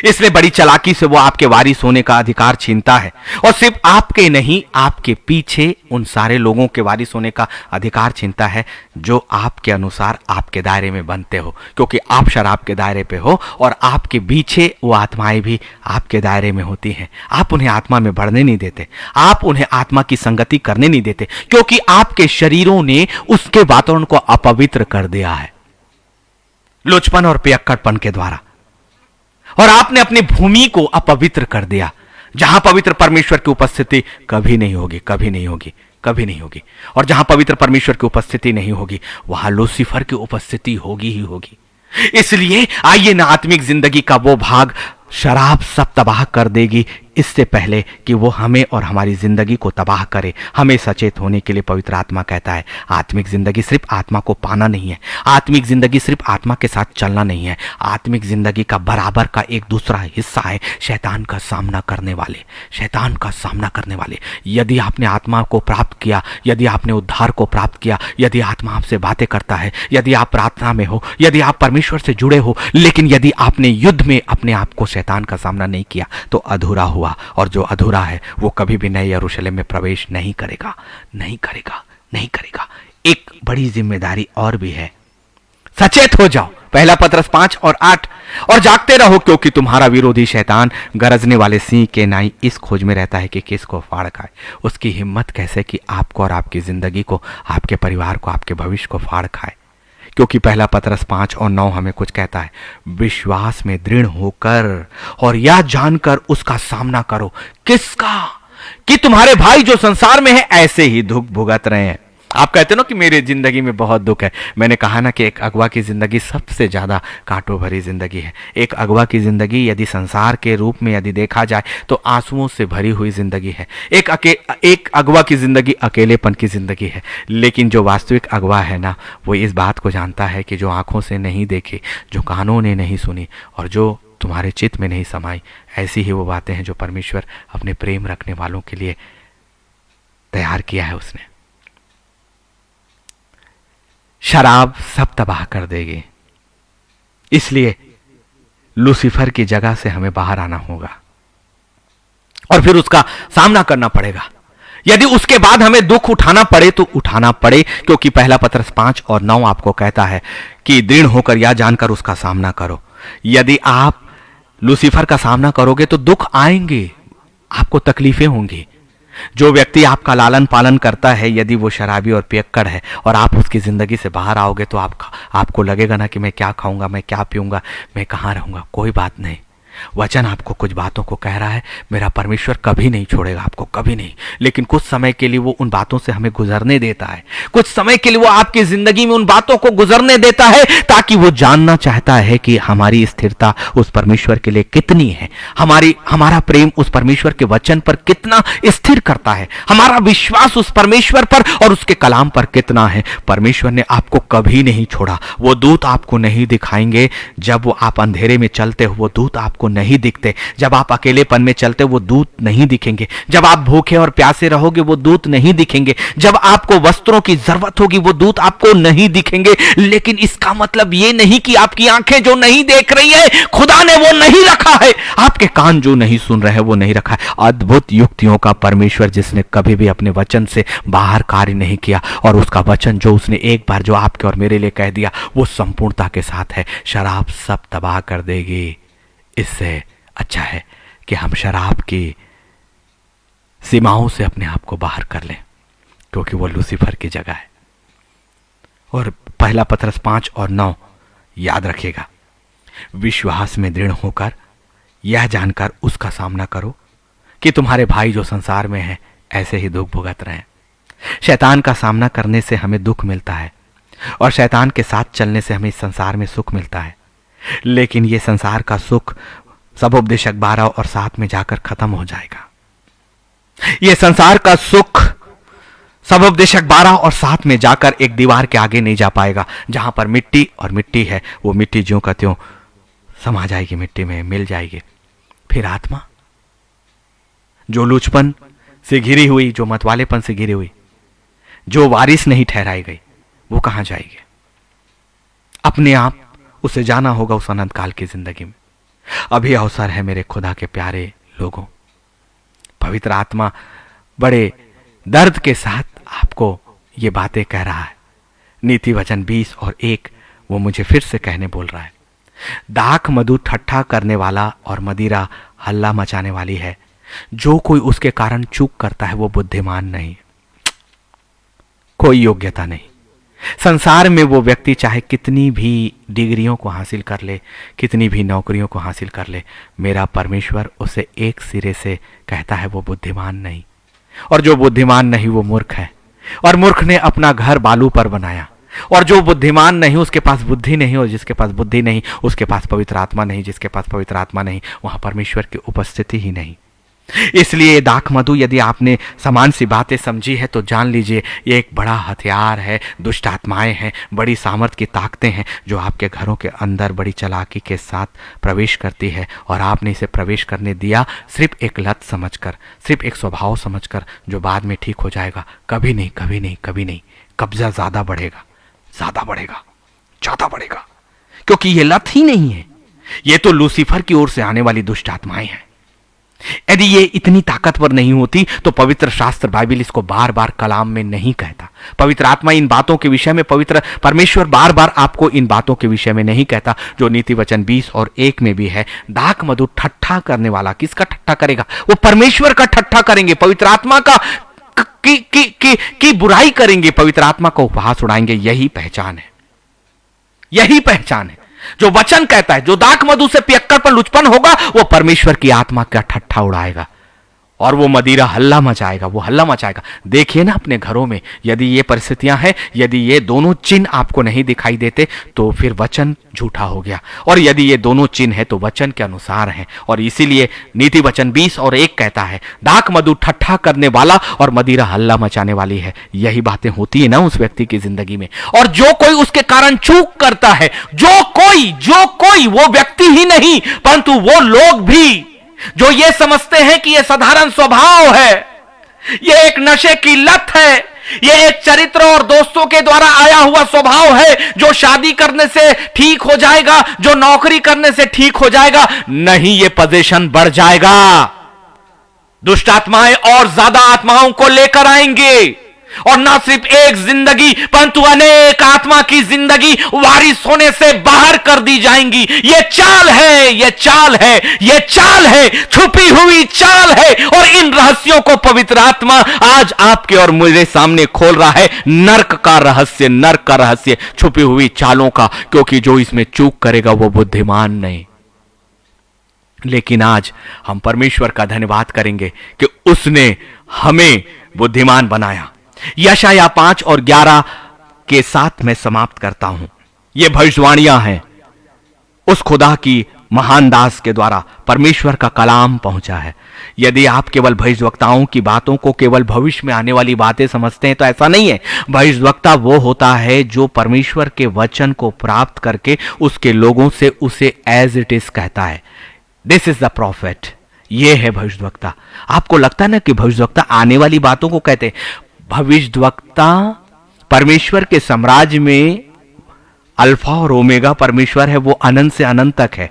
इसलिए बड़ी चालाकी से वो आपके वारिस होने का अधिकार छीनता है, और सिर्फ आपके नहीं, आपके पीछे उन सारे लोगों के वारिस होने का अधिकार छीनता है जो आपके अनुसार आपके दायरे में बनते हो, क्योंकि आप शराब के दायरे पे हो और आपके पीछे वो आत्माएं भी आपके दायरे में होती हैं। आप उन्हें आत्मा में बढ़ने नहीं देते, आप उन्हें आत्मा की संगति करने नहीं देते, क्योंकि आपके शरीरों ने उसके वातावरण को अपवित्र कर दिया है लुचपन और पियक्कड़पन के द्वारा। और आपने अपनी भूमि को अपवित्र कर दिया, जहां पवित्र परमेश्वर की उपस्थिति कभी नहीं होगी, कभी नहीं होगी, कभी नहीं होगी। और जहां पवित्र परमेश्वर की उपस्थिति नहीं होगी, वहां लूसीफर की उपस्थिति होगी ही होगी। इसलिए आइए ना, आत्मिक जिंदगी का वो भाग शराब सब तबाह कर देगी, इससे पहले कि वो हमें और हमारी जिंदगी को तबाह करे, हमें सचेत होने के लिए पवित्र आत्मा कहता है, आत्मिक जिंदगी सिर्फ आत्मा को पाना नहीं है, आत्मिक जिंदगी सिर्फ आत्मा के साथ चलना नहीं है। आत्मिक जिंदगी का बराबर का एक दूसरा हिस्सा है शैतान का सामना करने वाले, शैतान का सामना करने वाले। यदि आपने आत्मा को प्राप्त किया, यदि आपने उद्धार को प्राप्त किया, यदि आत्मा आपसे बातें करता है, यदि आप प्रार्थना में हो, यदि आप परमेश्वर से जुड़े हो, लेकिन यदि आपने युद्ध में अपने आप को शैतान का सामना नहीं किया, तो अधूरा हुआ। और जो अधूरा है वो कभी भी नए यरूशलेम में प्रवेश नहीं करेगा, नहीं करेगा, नहीं करेगा। एक बड़ी जिम्मेदारी और भी है, सचेत हो जाओ। पहला पतरस 5 और 8, और जागते रहो, क्योंकि तुम्हारा विरोधी शैतान गरजने वाले सिंह के नाई इस खोज में रहता है कि किसको फाड़ खाए। उसकी हिम्मत कैसे कि आपको और आपकी जिंदगी को, आपके परिवार को, आपके भविष्य को फाड़ खाए। क्योंकि पहला पतरस 5 और 9 हमें कुछ कहता है, विश्वास में दृढ़ होकर और यह जानकर उसका सामना करो। किसका? कि तुम्हारे भाई जो संसार में है ऐसे ही दुख भुगत रहे हैं। आप कहते हो ना कि मेरी जिंदगी में बहुत दुख है। मैंने कहा ना कि एक अगवा की जिंदगी सबसे ज्यादा कांटों भरी जिंदगी है। एक अगवा की जिंदगी यदि संसार के रूप में यदि देखा जाए तो आंसुओं से भरी हुई जिंदगी है। एक अगवा की जिंदगी अकेलेपन की जिंदगी है। लेकिन जो वास्तविक अगवा है ना, वो इस बात को जानता है कि जो आंखों से नहीं देखी, जो कानों ने नहीं सुनी और जो तुम्हारे चित्त में नहीं समाई, ऐसी ही वो बातें हैं जो परमेश्वर अपने प्रेम रखने वालों के लिए तैयार किया है उसने। शराब सब तबाह कर देगी, इसलिए लूसीफर की जगह से हमें बाहर आना होगा और फिर उसका सामना करना पड़ेगा। यदि उसके बाद हमें दुख उठाना पड़े तो उठाना पड़े, क्योंकि पहला पत्रस 5 और 9 आपको कहता है कि दृढ़ होकर यह जानकर उसका सामना करो। यदि आप लूसीफर का सामना करोगे तो दुख आएंगे, आपको तकलीफें होंगी। जो व्यक्ति आपका लालन पालन करता है, यदि वो शराबी और पियक्कड़ है और आप उसकी जिंदगी से बाहर आओगे तो आपको लगेगा ना कि मैं क्या खाऊंगा, मैं क्या पीऊंगा, मैं कहां रहूंगा। कोई बात नहीं, वचन आपको कुछ बातों को कह रहा है, मेरा परमेश्वर कभी नहीं छोड़ेगा आपको, कभी नहीं। लेकिन कुछ समय के लिए वो उन बातों से हमें गुजरने देता है, कुछ समय के लिए वो आपकी जिंदगी में उन बातों को गुजरने देता है, ताकि वो जानना चाहता है कि हमारी स्थिरता उस परमेश्वर के लिए कितनी है, हमारा प्रेम उस परमेश्वर के वचन पर कितना स्थिर करता है, हमारा विश्वास उस परमेश्वर पर और उसके कलाम पर कितना है। परमेश्वर ने आपको कभी नहीं छोड़ा। वो दूत आपको नहीं दिखाएंगे जब वो आप अंधेरे में चलते हो, वो दूत आपको नहीं दिखते। जब आप अकेलेपन में चलते हो वो दूत नहीं दिखेंगे। जब आप भूखे और प्यासे रहोगे वो दूत नहीं दिखेंगे। जब आपको वस्त्रों की जरूरत होगी वो दूत आपको नहीं दिखेंगे। लेकिन इसका मतलब ये नहीं कि आपकी आंखें जो नहीं देख रही है खुदा ने वो नहीं रखा है, आपके कान जो नहीं सुन रहे हैं वो नहीं रखा है। अद्भुत युक्तियों का परमेश्वर जिसने कभी भी अपने वचन से बाहर कार्य नहीं किया, और उसका वचन जो उसने एक बार जो आपके और मेरे लिए कह दिया वो संपूर्णता के साथ है। शराब सब तबाह कर देगी। इससे अच्छा है कि हम शराब की सीमाओं से अपने आप को बाहर कर लें, क्योंकि वो लूसीफर की जगह है। और पहला पत्रस 5 और 9 याद रखिएगा, विश्वास में दृढ़ होकर यह जानकर उसका सामना करो कि तुम्हारे भाई जो संसार में हैं ऐसे ही दुख भुगत रहे हैं। शैतान का सामना करने से हमें दुख मिलता है और शैतान के साथ चलने से हमें इस संसार में सुख मिलता है। लेकिन ये संसार का सुख सबोपदेशक 12 और 7 में जाकर खत्म हो जाएगा। ये संसार का सुख सबोपदेशक 12 और 7 में जाकर एक दीवार के आगे नहीं जा पाएगा। जहां पर मिट्टी और मिट्टी है वो मिट्टी ज्यों का त्यों समा जाएगी, मिट्टी में मिल जाएगी। फिर आत्मा जो लूचपन से घिरी हुई, जो मतवालेपन से घिरी हुई, जो वारिस नहीं ठहराई गई, वो कहां जाएगी? अपने आप उसे जाना होगा उस अनंत काल की जिंदगी में। अभी अवसर है मेरे खुदा के प्यारे लोगों। पवित्र आत्मा बड़े दर्द के साथ आपको ये बातें कह रहा है। नीति वचन 20 और 1 वो मुझे फिर से कहने बोल रहा है, दाख मधु ठट्ठा करने वाला और मदिरा हल्ला मचाने वाली है। जो कोई उसके कारण चूक करता है वो बुद्धिमान नहीं, कोई योग्यता नहीं। संसार में वो व्यक्ति चाहे कितनी भी डिग्रियों को हासिल कर ले, कितनी भी नौकरियों को हासिल कर ले, मेरा परमेश्वर उसे एक सिरे से कहता है वो बुद्धिमान नहीं। और जो बुद्धिमान नहीं वो मूर्ख है, और मूर्ख ने अपना घर बालू पर बनाया। और जो बुद्धिमान नहीं उसके पास बुद्धि नहीं, और जिसके पास बुद्धि नहीं उसके पास पवित्र आत्मा नहीं। जिसके पास पवित्र आत्मा नहीं वहां परमेश्वर की उपस्थिति ही नहीं। इसलिए दाख मधु यदि आपने समान सी बातें समझी है तो जान लीजिए ये एक बड़ा हथियार है। दुष्ट आत्माएं हैं, बड़ी सामर्थ की ताकतें हैं जो आपके घरों के अंदर बड़ी चालाकी के साथ प्रवेश करती है। और आपने इसे प्रवेश करने दिया सिर्फ एक लत समझकर, सिर्फ एक स्वभाव समझकर, जो बाद में ठीक हो जाएगा। कभी नहीं, कभी नहीं, कभी नहीं। कब्जा ज्यादा बढ़ेगा, ज्यादा बढ़ेगा, ज्यादा बढ़ेगा, क्योंकि ये लत ही नहीं है, ये तो लूसीफर की ओर से आने वाली दुष्ट आत्माएं हैं। यदि ये इतनी ताकतवर नहीं होती तो पवित्र शास्त्र बाइबल इसको बार बार कलाम में नहीं कहता। पवित्र आत्मा इन बातों के विषय में, पवित्र परमेश्वर बार बार आपको इन बातों के विषय में नहीं कहता जो नीति वचन 20 और 1 में भी है। दाख मधु ठट्ठा करने वाला, किसका ठट्ठा करेगा? वो परमेश्वर का ठट्ठा करेंगे, पवित्र आत्मा का की बुराई करेंगे, पवित्र आत्मा को उपहास उड़ाएंगे। यही पहचान है, यही पहचान है जो वचन कहता है। जो दाख मधु से पियक्कड़ पर लुचपन होगा वो परमेश्वर की आत्मा का ठट्ठा उड़ाएगा और वो मदिरा हल्ला मचाएगा, वो हल्ला मचाएगा। देखिए ना अपने घरों में यदि ये परिस्थितियां हैं, यदि ये दोनों चिन्ह आपको नहीं दिखाई देते तो फिर वचन झूठा हो गया, और यदि ये दोनों चिन्ह है तो वचन के अनुसार है। और इसीलिए नीति वचन 20 और 1 कहता है दाख मधु ठट्ठा करने वाला और मदिरा हल्ला मचाने वाली है। यही बातें होती है ना उस व्यक्ति की जिंदगी में। और जो कोई उसके कारण चूक करता है, जो कोई वो व्यक्ति ही नहीं परंतु वो लोग भी जो ये समझते हैं कि ये साधारण स्वभाव है, ये एक नशे की लत है, ये एक चरित्र और दोस्तों के द्वारा आया हुआ स्वभाव है जो शादी करने से ठीक हो जाएगा, जो नौकरी करने से ठीक हो जाएगा। नहीं, ये पोजीशन बढ़ जाएगा। दुष्ट आत्माएं और ज्यादा आत्माओं को लेकर आएंगे और ना सिर्फ एक जिंदगी परंतु अनेक आत्मा की जिंदगी वारिस होने से बाहर कर दी जाएंगी। ये चाल है, ये चाल है, ये चाल है, छुपी हुई चाल है। और इन रहस्यों को पवित्र आत्मा आज आपके और मेरे सामने खोल रहा है। नर्क का रहस्य, नर्क का रहस्य, छुपी हुई चालों का, क्योंकि जो इसमें चूक करेगा वो बुद्धिमान नहीं। लेकिन आज हम परमेश्वर का धन्यवाद करेंगे कि उसने हमें बुद्धिमान बनाया। यशाया 5 और 11 के साथ मैं समाप्त करता हूं। ये भविष्यवाणियां हैं उस खुदा की महान दास के द्वारा परमेश्वर का कलाम पहुंचा है। यदि आप केवल भविष्यवक्ताओं की बातों को केवल भविष्य में आने वाली बातें समझते हैं तो ऐसा नहीं है। भविष्यवक्ता वो होता है जो परमेश्वर के वचन को प्राप्त करके उसके लोगों से उसे एज इट इज कहता है। This is the profit. ये है भविष्यवक्ता। आपको लगता है ना कि भविष्यवक्ता आने वाली बातों को कहते हैं। भविष्यवक्ता परमेश्वर के साम्राज्य में अल्फा और ओमेगा परमेश्वर है, वो अनंत से अनंत तक है।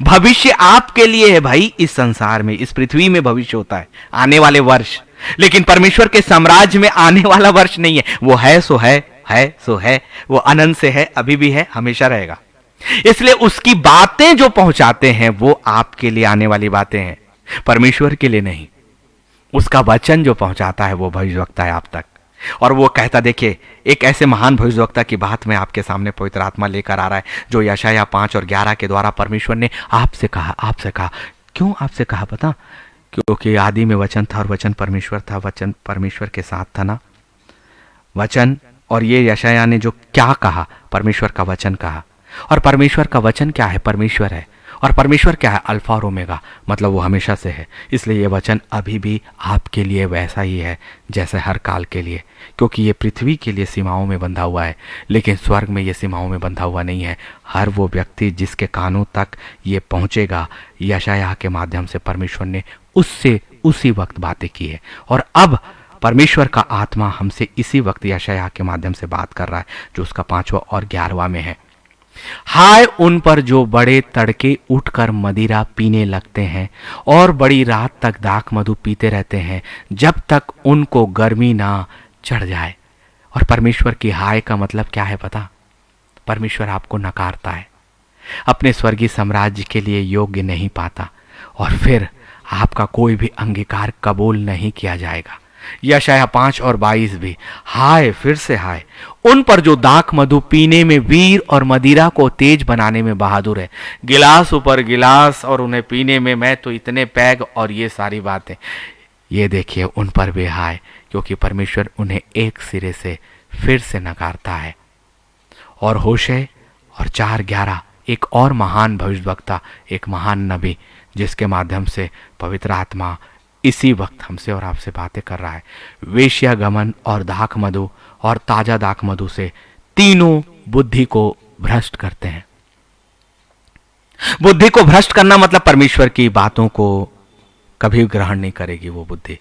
भविष्य आपके लिए है भाई। इस संसार में, इस पृथ्वी में भविष्य होता है, आने वाले वर्ष। लेकिन परमेश्वर के साम्राज्य में आने वाला वर्ष नहीं है। वो है सो है सो है। वो अनंत से है, अभी भी है, हमेशा रहेगा। इसलिए उसकी बातें जो पहुंचाते हैं वो आपके लिए आने वाली बातें हैं, परमेश्वर के लिए नहीं। उसका वचन जो पहुंचाता है वो भविष्यवक्ता है आप तक। और वो कहता, देखिए, एक ऐसे महान भविष्यवक्ता की बात मैं आपके सामने पवित्र आत्मा लेकर आ रहा है, जो यशाया 5 और 11 के द्वारा परमेश्वर ने आपसे कहा। क्यों आपसे कहा पता? क्योंकि आदि में वचन था और वचन परमेश्वर था, वचन परमेश्वर के साथ था ना वचन। और ये यशाया ने जो क्या कहा, परमेश्वर का वचन कहा। और परमेश्वर का वचन क्या है? परमेश्वर है। और परमेश्वर क्या है? अल्फा और ओमेगा, मतलब वो हमेशा से है। इसलिए ये वचन अभी भी आपके लिए वैसा ही है जैसे हर काल के लिए, क्योंकि ये पृथ्वी के लिए सीमाओं में बंधा हुआ है, लेकिन स्वर्ग में ये सीमाओं में बंधा हुआ नहीं है। हर वो व्यक्ति जिसके कानों तक ये पहुंचेगा, यशायाह के माध्यम से परमेश्वर ने उससे उसी वक्त बातें की है। और अब परमेश्वर का आत्मा हमसे इसी वक्त यशायाह के माध्यम से बात कर रहा है, जो उसका 5वां और 11वां में है। हाय उन पर जो बड़े तड़के उठकर मदिरा पीने लगते हैं और बड़ी रात तक दाख मधु पीते रहते हैं, जब तक उनको गर्मी ना चढ़ जाए। और परमेश्वर की हाय का मतलब क्या है पता? परमेश्वर आपको नकारता है, अपने स्वर्गीय साम्राज्य के लिए योग्य नहीं पाता, और फिर आपका कोई भी अंगीकार कबूल नहीं किया जाएगा। यशाया 5 और 22 भी, हाय, फिर से हाय उन पर जो दाख मधु पीने में वीर और मदिरा को तेज बनाने में बहादुर है। गिलास ऊपर गिलास और उन्हें पीने में मैं तो इतने पैग, और ये सारी बातें। ये देखिए, उन पर भी हाय, क्योंकि परमेश्वर उन्हें एक सिरे से फिर से नकारता है। और होशे और 4:11 एक और महान भविष्यवक्ता, एक महान नबी, जिसके माध्यम से पवित्र आत्मा इसी वक्त हमसे और आपसे बातें कर रहा है। वेश्या गमन और दाख मधु और ताजा दाख मधु से तीनों बुद्धि को भ्रष्ट करते हैं। बुद्धि को भ्रष्ट करना मतलब परमेश्वर की बातों को कभी ग्रहण नहीं करेगी वो बुद्धि।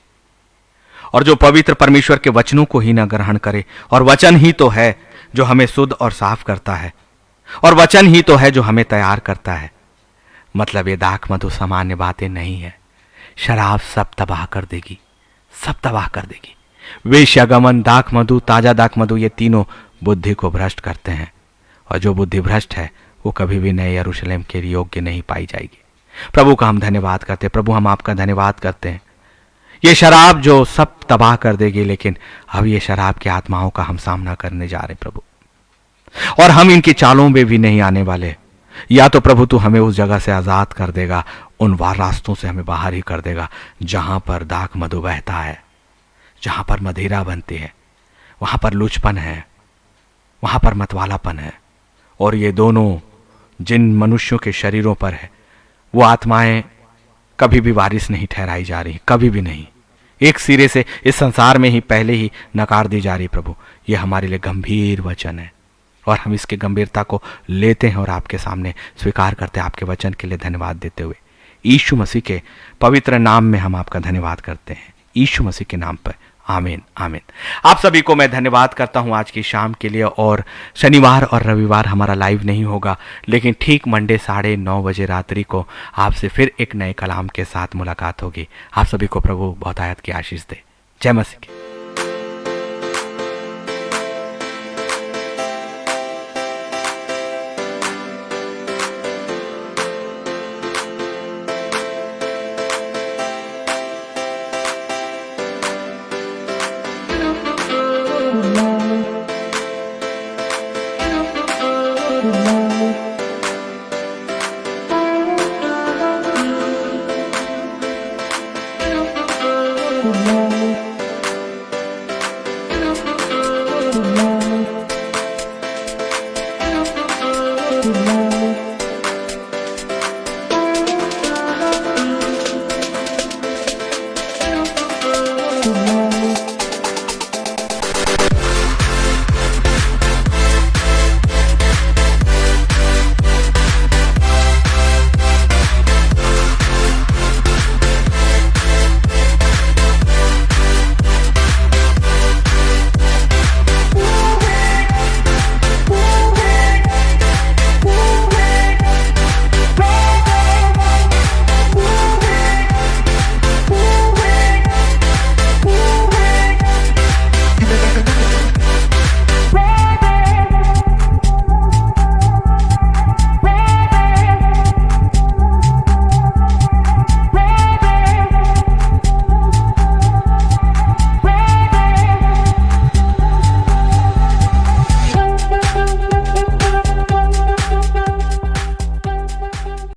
और जो पवित्र परमेश्वर के वचनों को ही ना ग्रहण करे, और वचन ही तो है जो हमें शुद्ध और साफ करता है, और वचन ही तो है जो हमें तैयार करता है। मतलब ये दाख मधु सामान्य बातें नहीं है। शराब सब तबाह कर देगी, सब तबाह कर देगी। वेश्यागमन, दाख मधु, ताजा दाख मधु, ये तीनों बुद्धि को भ्रष्ट करते हैं। और जो बुद्धि भ्रष्ट है वो कभी भी नए यरूशलेम के योग्य नहीं पाई जाएगी। प्रभु का हम धन्यवाद करते हैं। प्रभु, हम आपका धन्यवाद करते हैं। ये शराब जो सब तबाह कर देगी, लेकिन अब ये शराब की आत्माओं का हम सामना करने जा रहे प्रभु, और हम इनकी चालों में भी नहीं आने वाले। या तो प्रभु तू हमें उस जगह से आजाद कर देगा, उन रास्तों से हमें बाहर ही कर देगा जहां पर दाख मधु बहता है, जहां पर मदिरा बनती है, वहां पर लुचपन है, वहां पर मतवालापन है। और ये दोनों जिन मनुष्यों के शरीरों पर है, वो आत्माएं कभी भी वारिस नहीं ठहराई जा रही, कभी भी नहीं। एक सिरे से इस संसार में ही पहले ही नकार दी जा रही। प्रभु, ये हमारे लिए गंभीर वचन है, और हम इसकी गंभीरता को लेते हैं और आपके सामने स्वीकार करते हैं। आपके वचन के लिए धन्यवाद देते हुए यीशु मसीह के पवित्र नाम में हम आपका धन्यवाद करते हैं। यीशु मसीह के नाम पर, आमीन आमीन। आप सभी को मैं धन्यवाद करता हूं आज की शाम के लिए। और शनिवार और रविवार हमारा लाइव नहीं होगा, लेकिन ठीक मंडे 9:30 बजे रात्रि को आपसे फिर एक नए कलाम के साथ मुलाकात होगी। आप सभी को प्रभु बहुत आयत की आशीष दे। जय मसीह की।